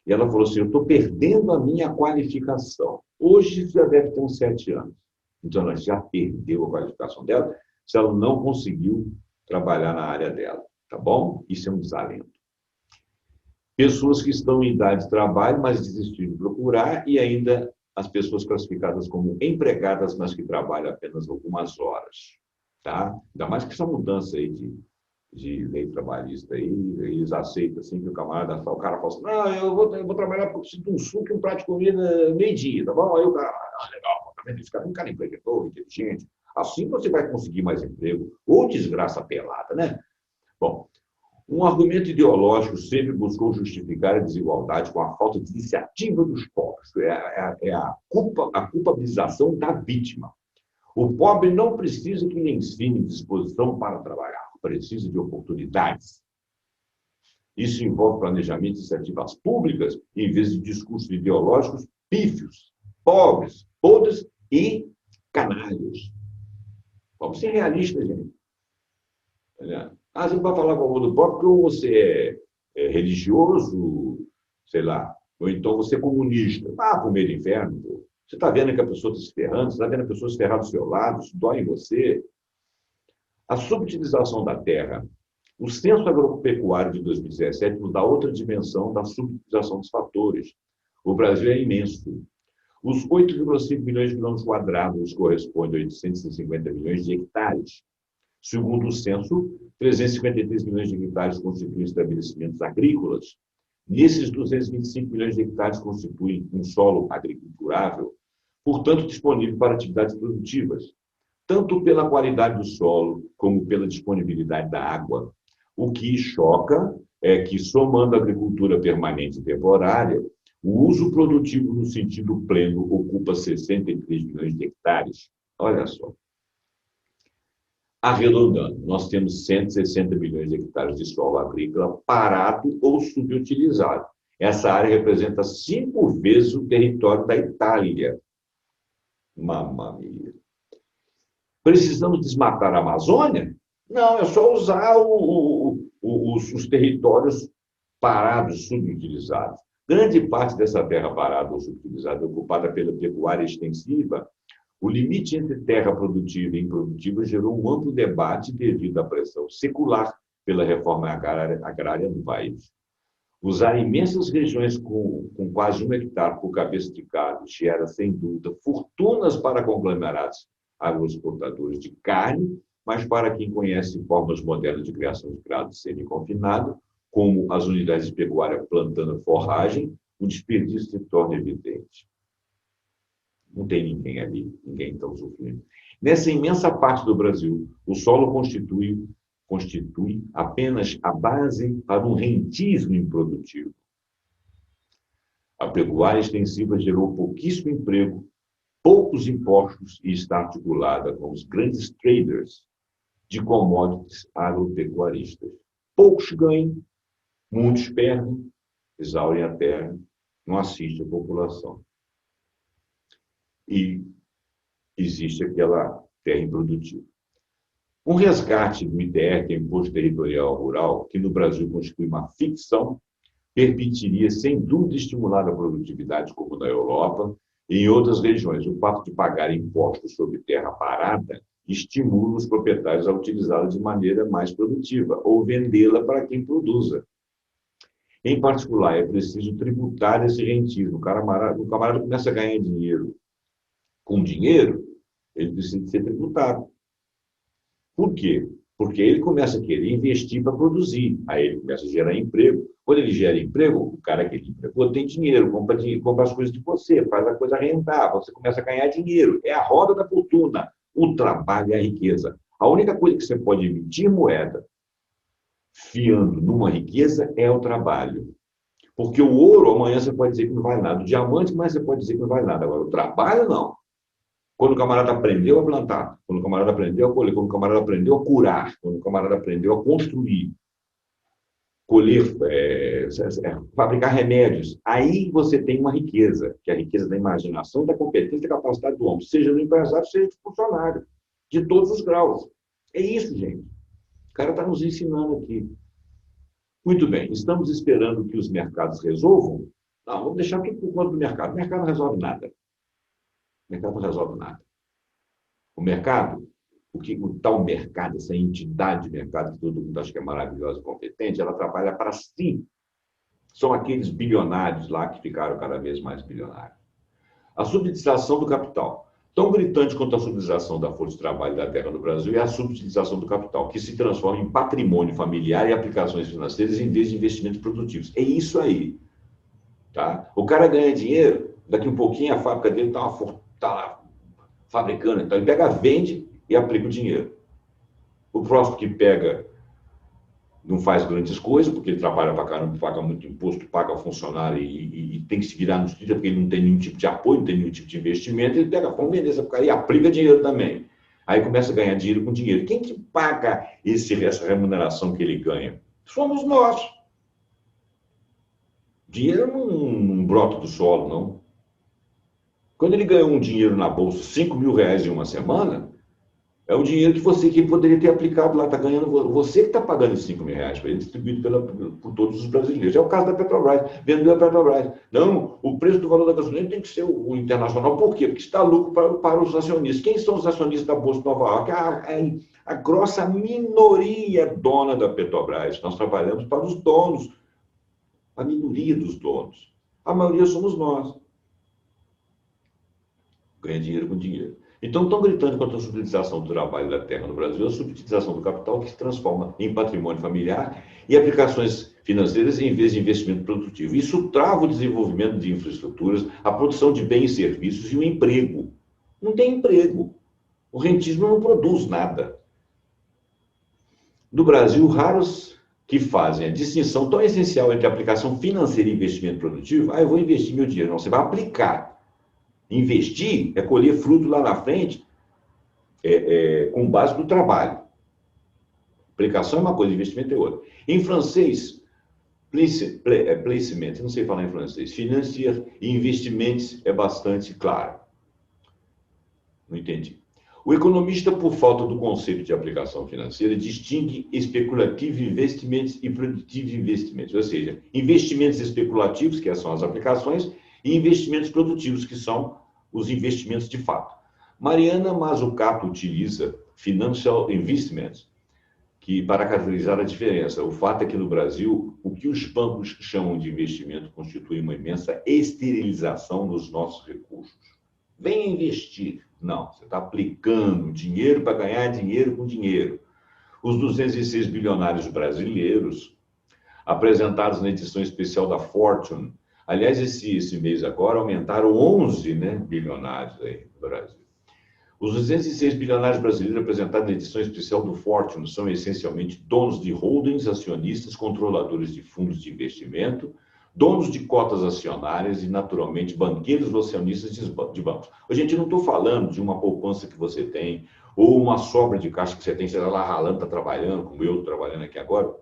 e ela falou assim, eu estou perdendo a minha qualificação. Hoje já deve ter uns 7 anos. Então ela já perdeu a qualificação dela, se ela não conseguiu trabalhar na área dela. Tá bom? Isso é um desalento. Pessoas que estão em idade de trabalho, mas desistiram de procurar, e ainda as pessoas classificadas como empregadas, mas que trabalham apenas algumas horas. Tá? Ainda mais que essa mudança aí de lei trabalhista aí, eles aceitam assim que o cara fala assim, não, eu vou trabalhar porque eu preciso de um suco e um prato de comida meio-dia, tá bom? Aí o cara, legal, tá vendo? Esse cara é um cara empreendedor, inteligente. Assim você vai conseguir mais emprego, ou desgraça pelada, né? Bom, um argumento ideológico sempre buscou justificar a desigualdade com a falta de iniciativa dos pobres. É a culpabilização da vítima. O pobre não precisa que lhe ensine disposição para trabalhar, precisa de oportunidades. Isso envolve planejamento de iniciativas públicas, em vez de discursos ideológicos pífios, pobres, podres e canalhas. Vamos ser realistas, gente. Ah, você não vai falar com o do pobre porque você é religioso, sei lá, ou então você é comunista. Ah, para o meio do inferno, pô. Você está vendo que a pessoa está se ferrando, você está vendo a pessoa se ferrar do seu lado, isso dói em você. A subutilização da terra. O Censo Agropecuário de 2017 nos dá outra dimensão da subutilização dos fatores. O Brasil é imenso. Os 8,5 milhões de quilômetros quadrados correspondem a 850 milhões de hectares. Segundo o censo, 353 milhões de hectares constituem estabelecimentos agrícolas. Nesses 225 milhões de hectares constituem um solo agriculturável, portanto, disponível para atividades produtivas, tanto pela qualidade do solo como pela disponibilidade da água. O que choca é que, somando a agricultura permanente e temporária, o uso produtivo no sentido pleno ocupa 63 milhões de hectares. Olha só. Arredondando, nós temos 160 milhões de hectares de solo agrícola parado ou subutilizado. Essa área representa 5 vezes o território da Itália. Mamma mia. Precisamos desmatar a Amazônia? Não, é só usar os territórios parados, subutilizados. Grande parte dessa terra parada ou subutilizada é ocupada pela pecuária extensiva. O limite entre terra produtiva e improdutiva gerou um amplo debate devido à pressão secular pela reforma agrária do país. Usar imensas regiões com quase 1 hectare por cabeça de gado gera, sem dúvida, fortunas para conglomerados agroexportadores de carne, mas para quem conhece formas modernas de criação de gado semi-confinado, como as unidades de pecuária plantando forragem, o desperdício se torna evidente. Não tem ninguém ali, ninguém está usufruindo. Nessa imensa parte do Brasil, o solo constitui apenas a base para um rentismo improdutivo. A pecuária extensiva gerou pouquíssimo emprego, poucos impostos e está articulada com os grandes traders de commodities agropecuaristas. Poucos ganham, muitos perdem, exaurem a terra, não assiste a população. E existe aquela terra improdutiva. Um resgate do ITR, que é Imposto Territorial Rural, que no Brasil constitui uma ficção, permitiria, sem dúvida, estimular a produtividade, como na Europa e em outras regiões. O fato de pagar impostos sobre terra parada estimula os proprietários a utilizá-la de maneira mais produtiva ou vendê-la para quem produza. Em particular, é preciso tributar esse rentismo. O camarada começa a ganhar dinheiro. Com dinheiro, ele precisa ser tributado. Por quê? Porque ele começa a querer investir para produzir. Aí ele começa a gerar emprego. Quando ele gera emprego, o cara que ele empregou tem dinheiro, compra as coisas de você, faz a coisa rentar, você começa a ganhar dinheiro. É a roda da fortuna. O trabalho é a riqueza. A única coisa que você pode emitir moeda fiando numa riqueza é o trabalho. Porque o ouro, amanhã você pode dizer que não vale nada. O diamante, mas você pode dizer que não vale nada. Agora, o trabalho, não. Quando o camarada aprendeu a plantar, quando o camarada aprendeu a colher, quando o camarada aprendeu a curar, quando o camarada aprendeu a construir, colher, fabricar remédios, aí você tem uma riqueza, que é a riqueza da imaginação, da competência e da capacidade do homem, seja no empresário, seja no funcionário, de todos os graus. É isso, gente. O cara está nos ensinando aqui. Muito bem, estamos esperando que os mercados resolvam? Não, vamos deixar tudo por conta do mercado. O mercado não resolve nada. O mercado não resolve nada. O mercado, o tal mercado, essa entidade de mercado que todo mundo acha que é maravilhosa e competente, ela trabalha para si. São aqueles bilionários lá que ficaram cada vez mais bilionários. A subutilização do capital. Tão gritante quanto a subutilização da força de trabalho da terra no Brasil é a subutilização do capital, que se transforma em patrimônio familiar e aplicações financeiras em vez de investimentos produtivos. É isso aí. Tá? O cara ganha dinheiro, daqui um pouquinho a fábrica dele está lá fabricando, então ele pega, vende e aplica o dinheiro. O próximo que pega não faz grandes coisas, porque ele trabalha para caramba, paga muito imposto, paga funcionário e tem que se virar nos 30, porque ele não tem nenhum tipo de apoio, não tem nenhum tipo de investimento, ele pega, vamos vender essa porcaria e aplica dinheiro também. Aí começa a ganhar dinheiro com dinheiro. Quem que paga essa remuneração que ele ganha? Somos nós. Dinheiro não brota do solo, não. Quando ele ganhou um dinheiro na bolsa, 5 mil reais em uma semana, é o dinheiro que ele poderia ter aplicado lá, está ganhando, você que está pagando esses 5 mil reais para ele, distribuído por todos os brasileiros. É o caso da Petrobras, vendeu a Petrobras. Não, o preço do valor da gasolina tem que ser o internacional. Por quê? Porque está lucro para os acionistas. Quem são os acionistas da Bolsa de Nova York? A grossa minoria dona da Petrobras. Nós trabalhamos para os donos, a minoria dos donos. A maioria somos nós. Ganha dinheiro com dinheiro. Então, tão gritando quanto a subutilização do trabalho da terra no Brasil, a subutilização do capital que se transforma em patrimônio familiar e aplicações financeiras em vez de investimento produtivo. Isso trava o desenvolvimento de infraestruturas, a produção de bens e serviços e o emprego. Não tem emprego. O rentismo não produz nada. No Brasil, raros que fazem a distinção tão essencial entre aplicação financeira e investimento produtivo. Eu vou investir meu dinheiro. Não, você vai aplicar. Investir é colher fruto lá na frente com base no trabalho. Aplicação é uma coisa, investimento é outra. Em francês, placement, não sei falar em francês, financier e investimentos é bastante claro. Não entendi. O economista, por falta do conceito de aplicação financeira, distingue speculative investimentos e productive investimentos, ou seja, investimentos especulativos, que são as aplicações, e investimentos produtivos, que são os investimentos de fato. Mariana Mazzucato utiliza financial investments para caracterizar a diferença. O fato é que no Brasil, o que os bancos chamam de investimento constitui uma imensa esterilização dos nossos recursos. Venha investir. Não, você está aplicando dinheiro para ganhar dinheiro com dinheiro. Os 206 bilionários brasileiros apresentados na edição especial da Fortune. Aliás, esse mês agora aumentaram 11, né, bilionários aí no Brasil. Os 206 bilionários brasileiros apresentados na edição especial do Fortune são essencialmente donos de holdings, acionistas, controladores de fundos de investimento, donos de cotas acionárias e, naturalmente, banqueiros ou acionistas de bancos. A gente não estou falando de uma poupança que você tem ou uma sobra de caixa que você tem, você está lá ralando, está trabalhando, como eu estou trabalhando aqui agora.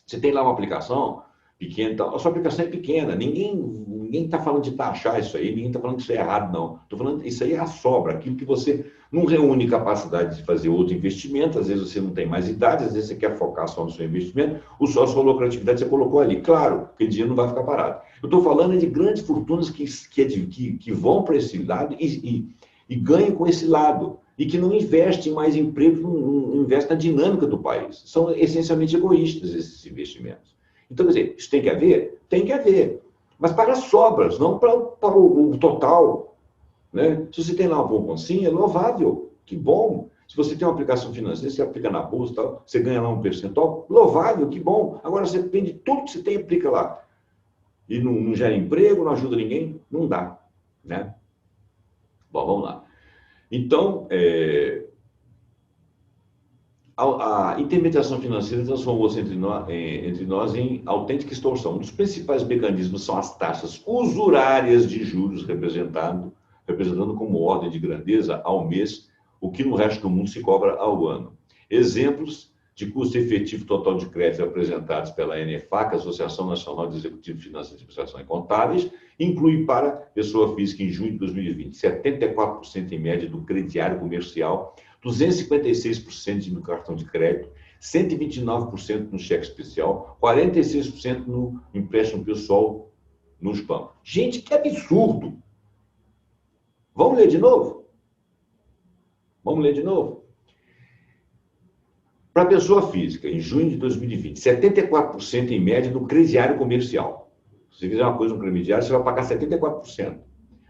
Você tem lá uma aplicação pequena, a sua aplicação é pequena, ninguém está falando de taxar isso aí, ninguém está falando que isso é errado, não. Estou falando isso aí é a sobra, aquilo que você não reúne capacidade de fazer outro investimento, às vezes você não tem mais idade, às vezes você quer focar só no seu investimento, a sua lucratividade você colocou ali. Claro, aquele dinheiro não vai ficar parado. Eu estou falando de grandes fortunas que vão para esse lado e ganham com esse lado, e que não investem mais em emprego, não investem na dinâmica do país. São essencialmente egoístas esses investimentos. Então, quer dizer, isso tem que haver? Tem que haver. Mas para as sobras, não para o total. Né? Se você tem lá uma poupancinha, é louvável, que bom. Se você tem uma aplicação financeira, você aplica na bolsa, tal, você ganha lá um percentual, louvável, que bom. Agora você depende de tudo que você tem e aplica lá. E não gera emprego, não ajuda ninguém, não dá. Né? Bom, vamos lá. Então, a intermediação financeira transformou-se entre nós em autêntica extorsão. Um dos principais mecanismos são as taxas usurárias de juros, representando como ordem de grandeza ao mês o que no resto do mundo se cobra ao ano. Exemplos de custo efetivo total de crédito apresentados pela NFAC, Associação Nacional de Executivos Financeiros de Administração e Contábeis, inclui para pessoa física em junho de 2020, 74% em média do crediário comercial, 256% no cartão de crédito, 129% no cheque especial, 46% no empréstimo pessoal nos bancos. Gente, que absurdo! Vamos ler de novo? Vamos ler de novo? Para a pessoa física, em junho de 2020, 74% em média no crediário comercial. Se você fizer uma coisa no crediário, você vai pagar 74%.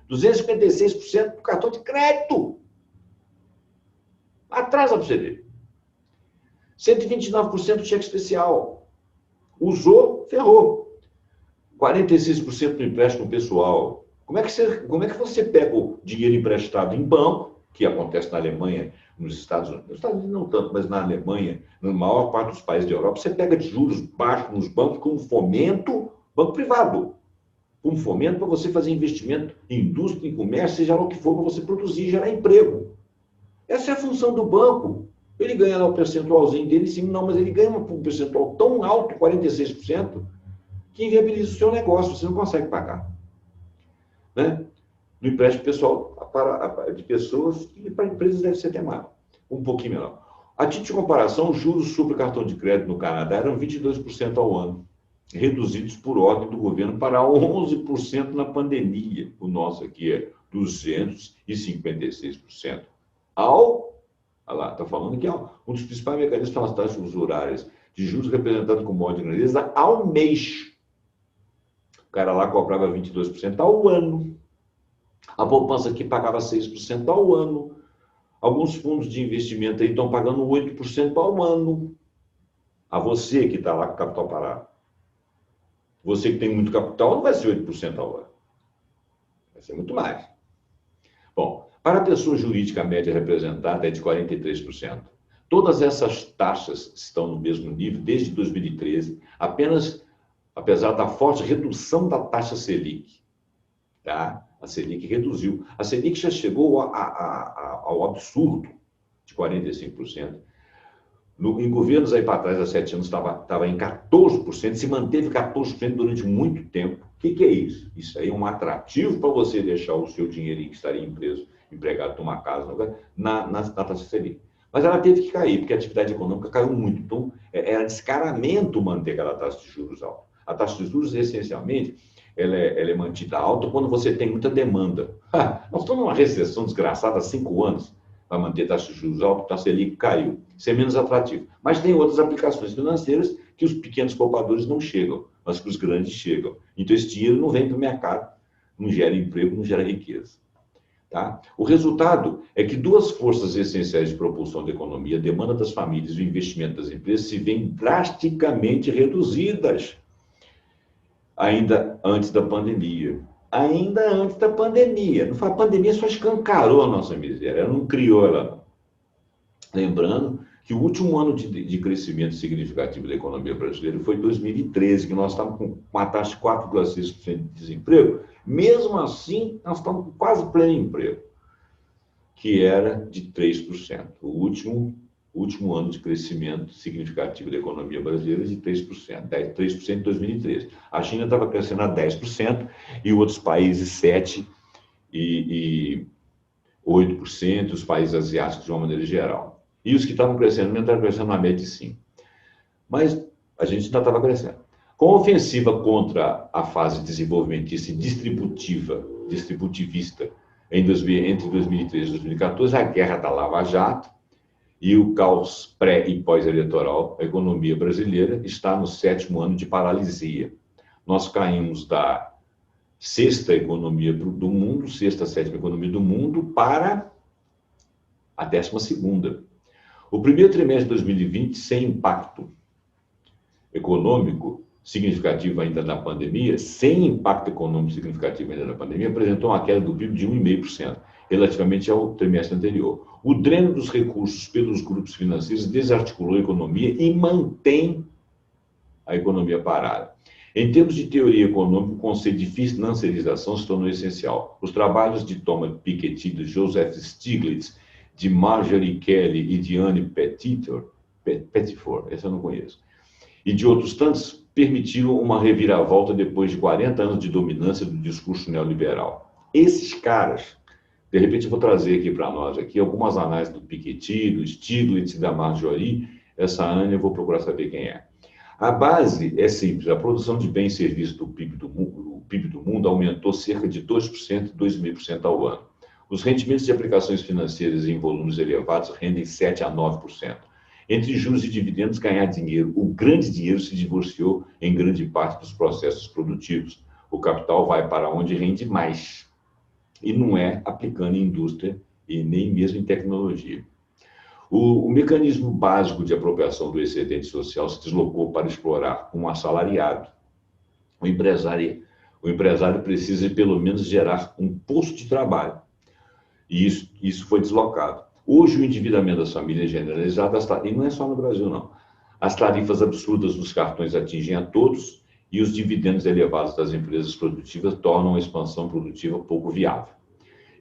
256% no cartão de crédito. Atrasa para você ver. 129% do cheque especial. Usou, ferrou. 46% no empréstimo pessoal. Como é que você pega o dinheiro emprestado em banco, que acontece na Alemanha, nos Estados Unidos, não tanto, mas na Alemanha, na maior parte dos países da Europa, você pega de juros baixos nos bancos com fomento, banco privado, com fomento para você fazer investimento em indústria, em comércio, seja lá o que for, para você produzir e gerar emprego. Essa é a função do banco. Ele ganha lá o percentualzinho dele, sim, não, mas ele ganha um percentual tão alto, 46%, que inviabiliza o seu negócio, você não consegue pagar. Né? No empréstimo pessoal de pessoas e para empresas deve ser até maior, um pouquinho menor. A título de comparação, os juros sobre o cartão de crédito no Canadá eram 22% ao ano, reduzidos por ordem do governo para 11% na pandemia. O nosso aqui é 256%. Olha lá, está falando que um dos principais mecanismos são as taxas usurárias de juros representadas como ordem de grandeza ao mês. O cara lá cobrava 22% ao ano. A poupança aqui pagava 6% ao ano. Alguns fundos de investimento aí estão pagando 8% ao ano. A você que está lá com capital parado. Você que tem muito capital não vai ser 8% ao ano. Vai ser muito mais. Bom, para a pessoa jurídica, a média representada é de 43%. Todas essas taxas estão no mesmo nível desde 2013, apesar da forte redução da taxa Selic. Tá? A Selic reduziu. A Selic já chegou ao absurdo de 45%. Em governos aí para trás, há 7 anos, estava em 14%, se manteve 14% durante muito tempo. O que é isso? Isso aí é um atrativo para você deixar o seu dinheiro que estaria empregado numa casa, na taxa Selic. Mas ela teve que cair, porque a atividade econômica caiu muito. Então, era descaramento manter aquela taxa de juros alta. A taxa de juros, essencialmente, ela é mantida alta quando você tem muita demanda. Nós estamos numa recessão desgraçada há 5 anos para manter a taxa de juros alta, então a Selic caiu. Isso é menos atrativo. Mas tem outras aplicações financeiras que os pequenos poupadores não chegam, mas que os grandes chegam. Então, esse dinheiro não vem para o mercado, não gera emprego, não gera riqueza. Tá? O resultado é que duas forças essenciais de propulsão da economia, a demanda das famílias e o investimento das empresas, se veem drasticamente reduzidas. ainda antes da pandemia. Ainda antes da pandemia. Não foi a pandemia, só escancarou a nossa miséria, ela não criou ela, não. Lembrando que o último ano de crescimento significativo da economia brasileira foi 2013, que nós estávamos com uma taxa de 4,6% de desemprego. Mesmo assim, nós estamos com quase pleno emprego, que era de 3%. O último ano de crescimento significativo da economia brasileira de 3%, 3% em 2013. A China estava crescendo a 10% e outros países 7% e 8%, os países asiáticos de uma maneira geral. E os que estavam crescendo, não estavam crescendo na média de 5%. Mas a gente ainda estava crescendo. Com a ofensiva contra a fase desenvolvimentista e distributivista entre 2013 e 2014, a guerra da Lava Jato e o caos pré- e pós-eleitoral, a economia brasileira está no 7º ano de paralisia. Nós caímos da sexta economia do mundo, sexta, sétima economia do mundo, para a 12ª. O primeiro trimestre de 2020, sem impacto econômico significativo ainda da pandemia, sem impacto econômico significativo ainda da pandemia, apresentou uma queda do PIB de 1,5%, relativamente ao trimestre anterior. O dreno dos recursos pelos grupos financeiros desarticulou a economia e mantém a economia parada. Em termos de teoria econômica, o conceito de financiarização se tornou essencial. Os trabalhos de Thomas Piketty, de Joseph Stiglitz, de Marjorie Kelly e de Anne Pettifor, essa eu não conheço, e de outros tantos, permitiram uma reviravolta depois de 40 anos de dominância do discurso neoliberal. Esses caras, de repente eu vou trazer aqui para nós aqui algumas análises do Piketty, do Stiglitz e da Marjorie. Essa Anne eu vou procurar saber quem é. A base é simples, a produção de bens e serviços do PIB do mundo aumentou cerca de 2% e 2,5% ao ano. Os rendimentos de aplicações financeiras em volumes elevados rendem 7% a 9%. Entre juros e dividendos, ganhar dinheiro. O grande dinheiro se divorciou em grande parte dos processos produtivos. O capital vai para onde rende mais. E não é aplicando em indústria e nem mesmo em tecnologia. O mecanismo básico de apropriação do excedente social se deslocou para explorar um assalariado. O empresário precisa pelo menos gerar um posto de trabalho. E isso foi deslocado. Hoje, o endividamento das famílias é generalizado, e não é só no Brasil, não. As tarifas absurdas dos cartões atingem a todos e os dividendos elevados das empresas produtivas tornam a expansão produtiva pouco viável.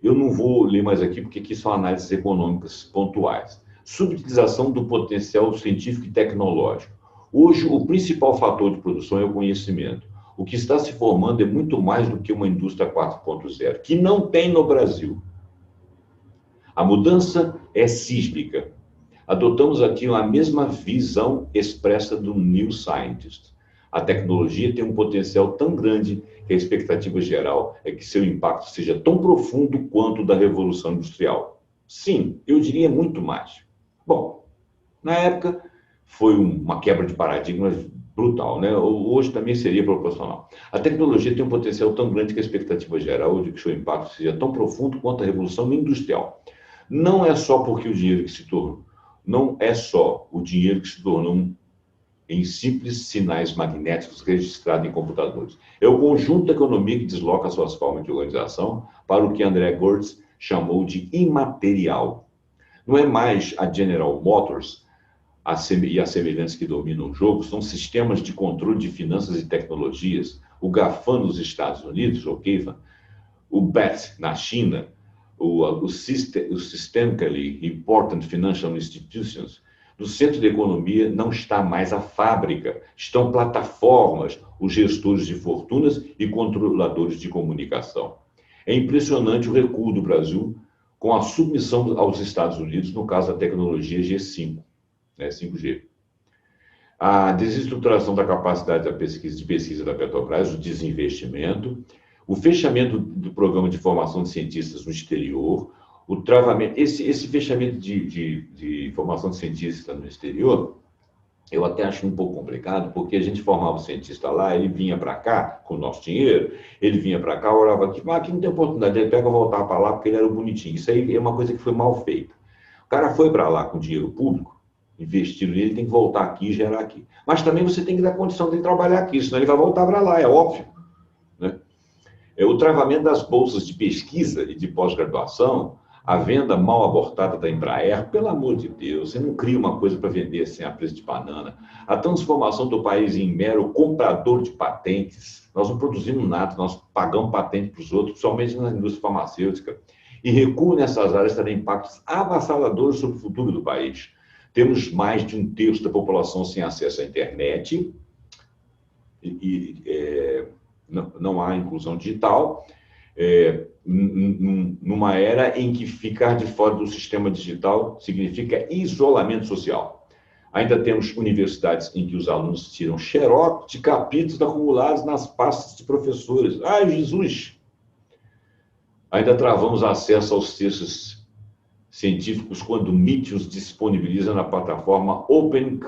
Eu não vou ler mais aqui, porque aqui são análises econômicas pontuais. Subutilização do potencial científico e tecnológico. Hoje, o principal fator de produção é o conhecimento. O que está se formando é muito mais do que uma indústria 4.0, que não tem no Brasil. A mudança é sísmica. Adotamos aqui a mesma visão expressa do New Scientist. A tecnologia tem um potencial tão grande que a expectativa geral é que seu impacto seja tão profundo quanto o da Revolução Industrial. Sim, eu diria muito mais. Bom, na época foi uma quebra de paradigmas brutal, né? Hoje também seria proporcional. A tecnologia tem um potencial tão grande que a expectativa geral é de que seu impacto seja tão profundo quanto a Revolução Industrial. Não é só porque o dinheiro que se tornou, não é só o dinheiro que se tornou em simples sinais magnéticos registrados em computadores. É o conjunto da economia que desloca suas formas de organização para o que André Ghez chamou de imaterial. Não é mais a General Motors e as semelhantes que dominam o jogo, são sistemas de controle de finanças e tecnologias, o GAFAM nos Estados Unidos, o GAFAM, o BAT na China, o Systemically Important Financial Institutions. No centro da economia não está mais a fábrica, estão plataformas, os gestores de fortunas e controladores de comunicação. É impressionante o recuo do Brasil com a submissão aos Estados Unidos, no caso da tecnologia G5, né, 5G. A desestruturação da capacidade de pesquisa da Petrobras, o desinvestimento, o fechamento do programa de formação de cientistas no exterior, o travamento, esse fechamento de formação de cientista no exterior, eu até acho um pouco complicado, porque a gente formava o cientista lá, ele vinha para cá com o nosso dinheiro, ele vinha para cá, olhava aqui, mas aqui não tem oportunidade, ele pega e voltava para lá porque ele era bonitinho. Isso aí é uma coisa que foi mal feita. O cara foi para lá com dinheiro público investiram nele, tem que voltar aqui e gerar aqui. Mas também você tem que dar condição de trabalhar aqui, senão ele vai voltar para lá, é óbvio, né? O travamento das bolsas de pesquisa e de pós-graduação, a venda mal abortada da Embraer, pelo amor de Deus, você não cria uma coisa para vender assim a preço de banana. A transformação do país em mero comprador de patentes, nós não produzimos nada, nós pagamos patente para os outros, principalmente na indústria farmacêutica. E recuo nessas áreas terá impactos avassaladores sobre o futuro do país. Temos mais de 1/3 da população sem acesso à internet, não há inclusão digital, numa era em que ficar de fora do sistema digital significa isolamento social. Ainda temos universidades em que os alunos tiram xerox de capítulos acumulados nas pastas de professores. Ai, Jesus! Ainda travamos acesso aos textos científicos quando o MIT os disponibiliza na plataforma Open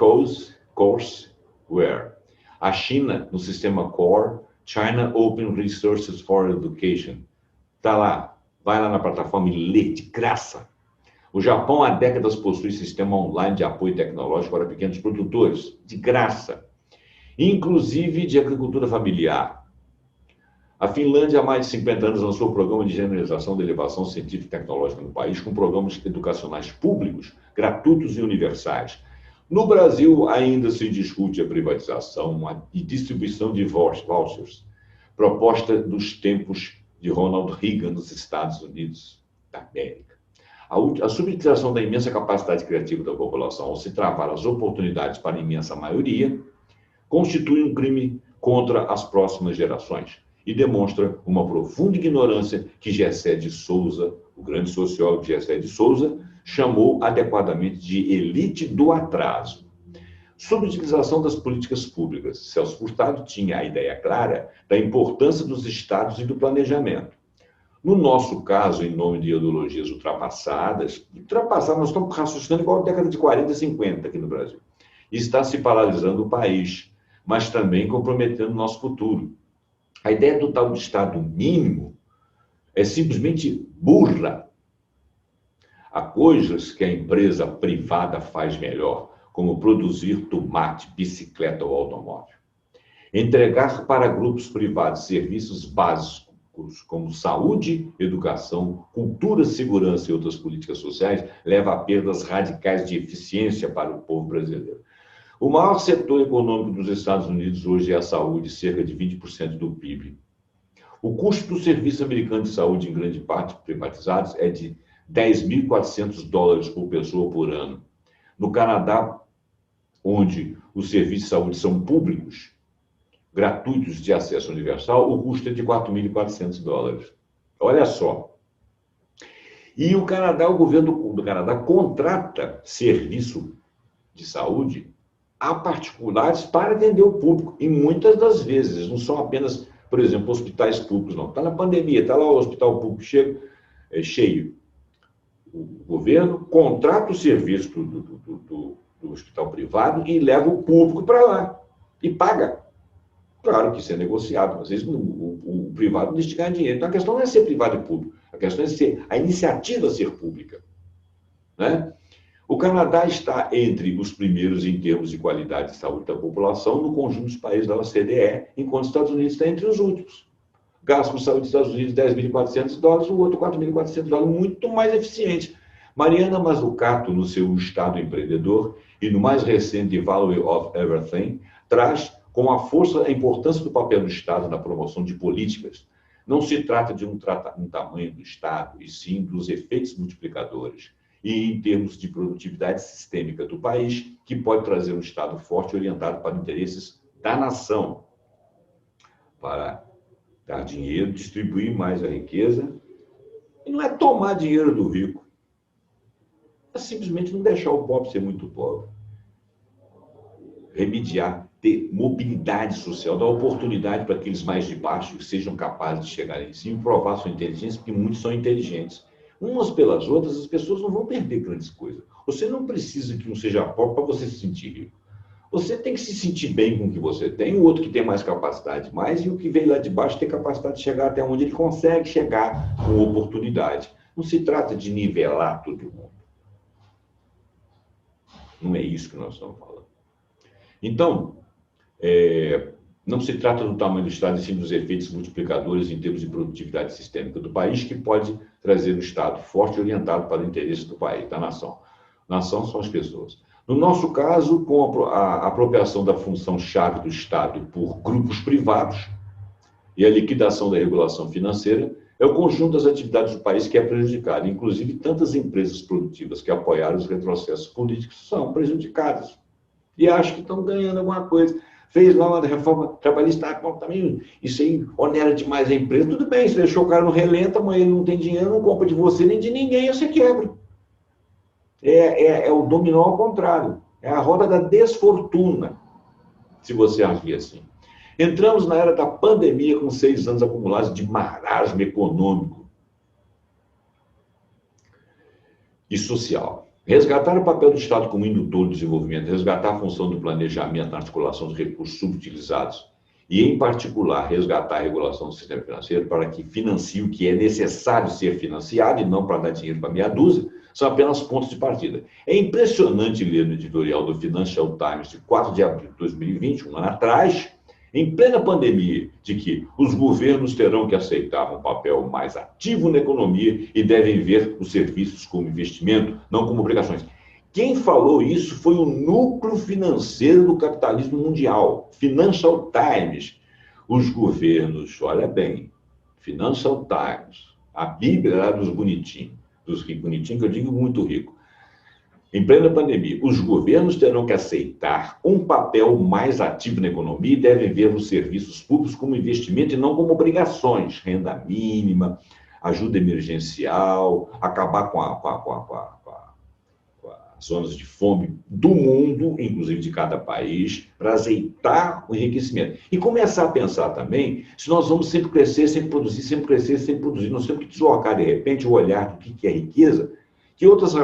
Courseware. A China, no sistema Core, China Open Resources for Education. Está lá, vai lá na plataforma e lê de graça. O Japão há décadas possui sistema online de apoio tecnológico para pequenos produtores, de graça, inclusive de agricultura familiar. A Finlândia, há mais de 50 anos, lançou o programa de generalização da elevação científica e tecnológica no país, com programas educacionais públicos, gratuitos e universais. No Brasil, ainda se discute a privatização e distribuição de vouchers, proposta dos tempos de Ronald Reagan nos Estados Unidos da América. A subutilização da imensa capacidade criativa da população, ao se travar as oportunidades para a imensa maioria, constitui um crime contra as próximas gerações e demonstra uma profunda ignorância que Gessé de Souza, o grande sociólogo Gessé de Souza, chamou adequadamente de elite do atraso. Subutilização das políticas públicas. Celso Furtado tinha a ideia clara da importância dos estados e do planejamento. No nosso caso, em nome de ideologias ultrapassadas, nós estamos raciocinando igual a década de 40 e 50 aqui no Brasil. Está se paralisando o país, mas também comprometendo o nosso futuro. A ideia do tal de Estado mínimo é simplesmente burra. Há coisas que a empresa privada faz melhor, como produzir tomate, bicicleta ou automóvel. Entregar para grupos privados serviços básicos como saúde, educação, cultura, segurança e outras políticas sociais leva a perdas radicais de eficiência para o povo brasileiro. O maior setor econômico dos Estados Unidos hoje é a saúde, cerca de 20% do PIB. O custo do serviço americano de saúde, em grande parte privatizados, é de $10.400 por pessoa por ano. No Canadá, onde os serviços de saúde são públicos, gratuitos de acesso universal, o custo é de $4.400. Olha só. E o governo do Canadá contrata serviço de saúde a particulares para atender o público. E muitas das vezes, não são apenas, por exemplo, hospitais públicos, não. Está na pandemia, está lá o hospital público cheio. O governo contrata o serviço do hospital privado e leva o público para lá. E paga. Claro que isso é negociado, às vezes o privado não deixa de ganhar dinheiro. Então a questão não é ser privado e público, a questão é ser a iniciativa ser pública. Né? O Canadá está entre os primeiros em termos de qualidade de saúde da população no conjunto dos países da OCDE, enquanto os Estados Unidos está entre os últimos. Gasto com saúde dos Estados Unidos, $10.400, o outro $4.400, muito mais eficiente. Mariana Mazzucato, no seu Estado Empreendedor, e no mais recente Value of Everything, traz com a força a importância do papel do Estado na promoção de políticas. Não se trata de um tamanho do Estado, e sim dos efeitos multiplicadores, e em termos de produtividade sistêmica do país, que pode trazer um Estado forte orientado para interesses da nação, para dar dinheiro, distribuir mais a riqueza, e não é tomar dinheiro do rico, é simplesmente não deixar o pobre ser muito pobre. Remediar, ter mobilidade social, dar oportunidade para aqueles mais de baixo que sejam capazes de chegar em cima e provar sua inteligência, porque muitos são inteligentes. Umas pelas outras, as pessoas não vão perder grandes coisas. Você não precisa que um seja pobre para você se sentir rico. Você tem que se sentir bem com o que você tem, o outro que tem mais capacidade, e o que veio lá de baixo tem capacidade de chegar até onde ele consegue chegar com oportunidade. Não se trata de nivelar todo mundo. Não é isso que nós estamos falando. Então, não se trata do tamanho do Estado, e sim dos efeitos multiplicadores em termos de produtividade sistêmica do país, que pode trazer um Estado forte e orientado para o interesse do país, da nação. Nação são as pessoas. No nosso caso, com a apropriação da função-chave do Estado por grupos privados e a liquidação da regulação financeira, é o conjunto das atividades do país que é prejudicado. Inclusive, tantas empresas produtivas que apoiaram os retrocessos políticos são prejudicadas. E acham que estão ganhando alguma coisa. Fez lá uma reforma trabalhista, bom, também isso aí onera demais a empresa. Tudo bem, você deixou o cara no relento, amanhã ele não tem dinheiro, não compra de você nem de ninguém, você quebra. É o dominó ao contrário. É a roda da desfortuna, se você agir assim. Entramos na era da pandemia com 6 anos acumulados de marasmo econômico e social. Resgatar o papel do Estado como indutor do desenvolvimento, resgatar a função do planejamento na articulação dos recursos subutilizados e, em particular, resgatar a regulação do sistema financeiro para que financie o que é necessário ser financiado e não para dar dinheiro para meia dúzia, são apenas pontos de partida. É impressionante ler no editorial do Financial Times de 4 de abril de 2020, um ano atrás, em plena pandemia, de que os governos terão que aceitar um papel mais ativo na economia e devem ver os serviços como investimento, não como obrigações. Quem falou isso foi o núcleo financeiro do capitalismo mundial, Financial Times. Os governos, olha bem, Financial Times, a Bíblia lá dos bonitinhos, dos bonitinhos que eu digo muito rico. Em plena pandemia, os governos terão que aceitar um papel mais ativo na economia e devem ver os serviços públicos como investimento e não como obrigações. Renda mínima, ajuda emergencial, acabar com as zonas de fome do mundo, inclusive de cada país, para azeitar o enriquecimento. E começar a pensar também se nós vamos sempre crescer, sempre produzir, sempre crescer, sempre produzir. Nós temos que deslocar, de repente, o olhar do que é riqueza, que outras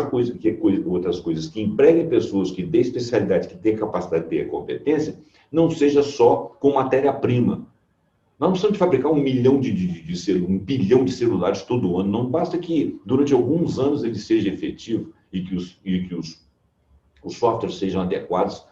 coisas que empreguem pessoas, que dê especialidade, que dê capacidade, que dê competência, não seja só com matéria-prima. Nós não precisamos fabricar 1 bilhão de celulares todo ano. Não basta que, durante alguns anos, ele seja efetivo e que os softwares sejam adequados,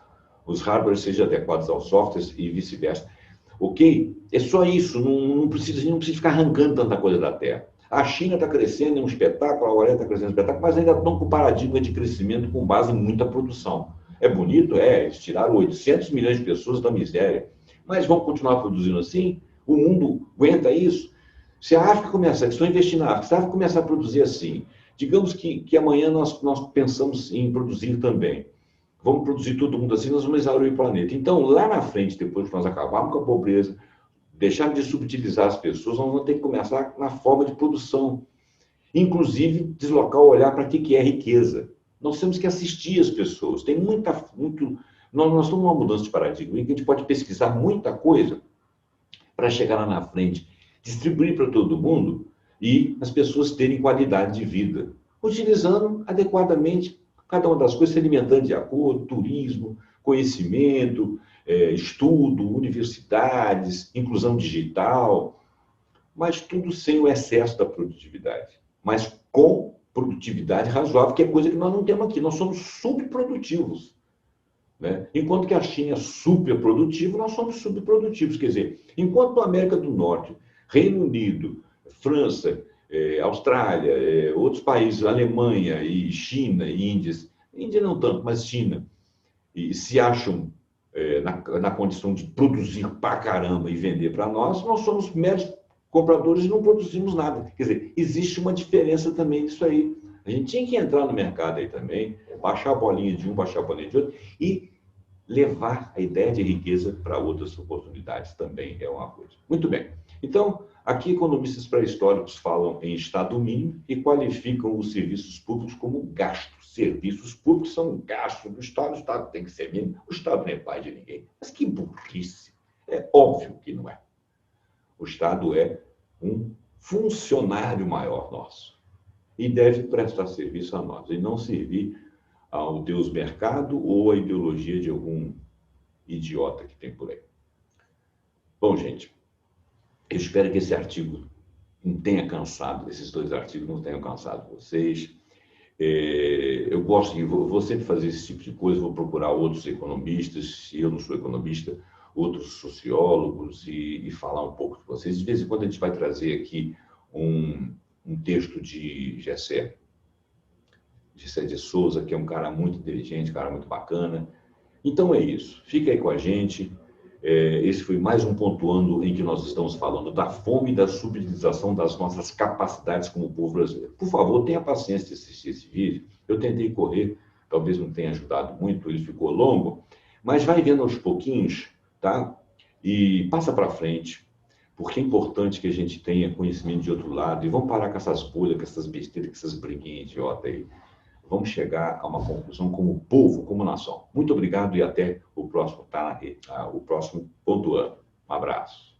os hardwares sejam adequados aos softwares e vice-versa. Ok? É só isso. Não precisa ficar arrancando tanta coisa da Terra. A China está crescendo, é um espetáculo, a Coreia está crescendo, é um espetáculo, mas ainda estão com paradigma de crescimento com base em muita produção. É bonito? Eles tiraram 800 milhões de pessoas da miséria. Mas vão continuar produzindo assim? O mundo aguenta isso? Se a África começar, estou investindo na África, se a África começar a produzir assim, digamos que amanhã nós pensamos em produzir também. Vamos produzir todo mundo assim, nós vamos exaurir o planeta. Então, lá na frente, depois que nós acabarmos com a pobreza, deixar de subutilizar as pessoas, nós vamos ter que começar na forma de produção. Inclusive, deslocar o olhar para o que é riqueza. Nós temos que assistir as pessoas. Tem nós estamos numa mudança de paradigma, em que a gente pode pesquisar muita coisa para chegar lá na frente, distribuir para todo mundo e as pessoas terem qualidade de vida, utilizando adequadamente cada uma das coisas, se alimentando de acordo, turismo, conhecimento, estudo, universidades, inclusão digital, mas tudo sem o excesso da produtividade, mas com produtividade razoável, que é coisa que nós não temos aqui, nós somos subprodutivos. Né? Enquanto que a China é superprodutiva, nós somos subprodutivos. Quer dizer, enquanto a América do Norte, Reino Unido, França, Austrália, outros países, Alemanha e China e Índia não tanto, mas China, e se acham na condição de produzir pra caramba e vender para nós somos meros compradores e não produzimos nada. Quer dizer, existe uma diferença também nisso aí. A gente tinha que entrar no mercado aí também, baixar a bolinha de um, baixar a bolinha de outro e levar a ideia de riqueza para outras oportunidades também é uma coisa. Muito bem. Então, aqui economistas pré-históricos falam em Estado mínimo e qualificam os serviços públicos como gastos. Serviços públicos são gastos do Estado, o Estado tem que ser mínimo, o Estado não é pai de ninguém. Mas que burrice! É óbvio que não é. O Estado é um funcionário maior nosso e deve prestar serviço a nós e não servir ao Deus mercado ou à ideologia de algum idiota que tem por aí. Bom, gente, eu espero que esse artigo não tenha cansado, esses 2 artigos não tenham cansado vocês. Eu gosto de, vou sempre fazer esse tipo de coisa, vou procurar outros economistas, se eu não sou economista, outros sociólogos e falar um pouco de vocês. De vez em quando a gente vai trazer aqui um texto de Gessé de Souza, que é um cara muito inteligente, um cara muito bacana. Então é isso. Fica aí com a gente. Esse foi mais um pontuando em que nós estamos falando da fome e da subutilização das nossas capacidades como povo brasileiro. Por favor, tenha paciência de assistir esse vídeo. Eu tentei correr, talvez não tenha ajudado muito, ele ficou longo, mas vai vendo aos pouquinhos, tá? E passa para frente, porque é importante que a gente tenha conhecimento de outro lado e vamos parar com essas bolhas, com essas besteiras, com essas briguinhas idiotas aí. Vamos chegar a uma conclusão como povo, como nação. Muito obrigado e até o próximo, o próximo pontuando. Um abraço.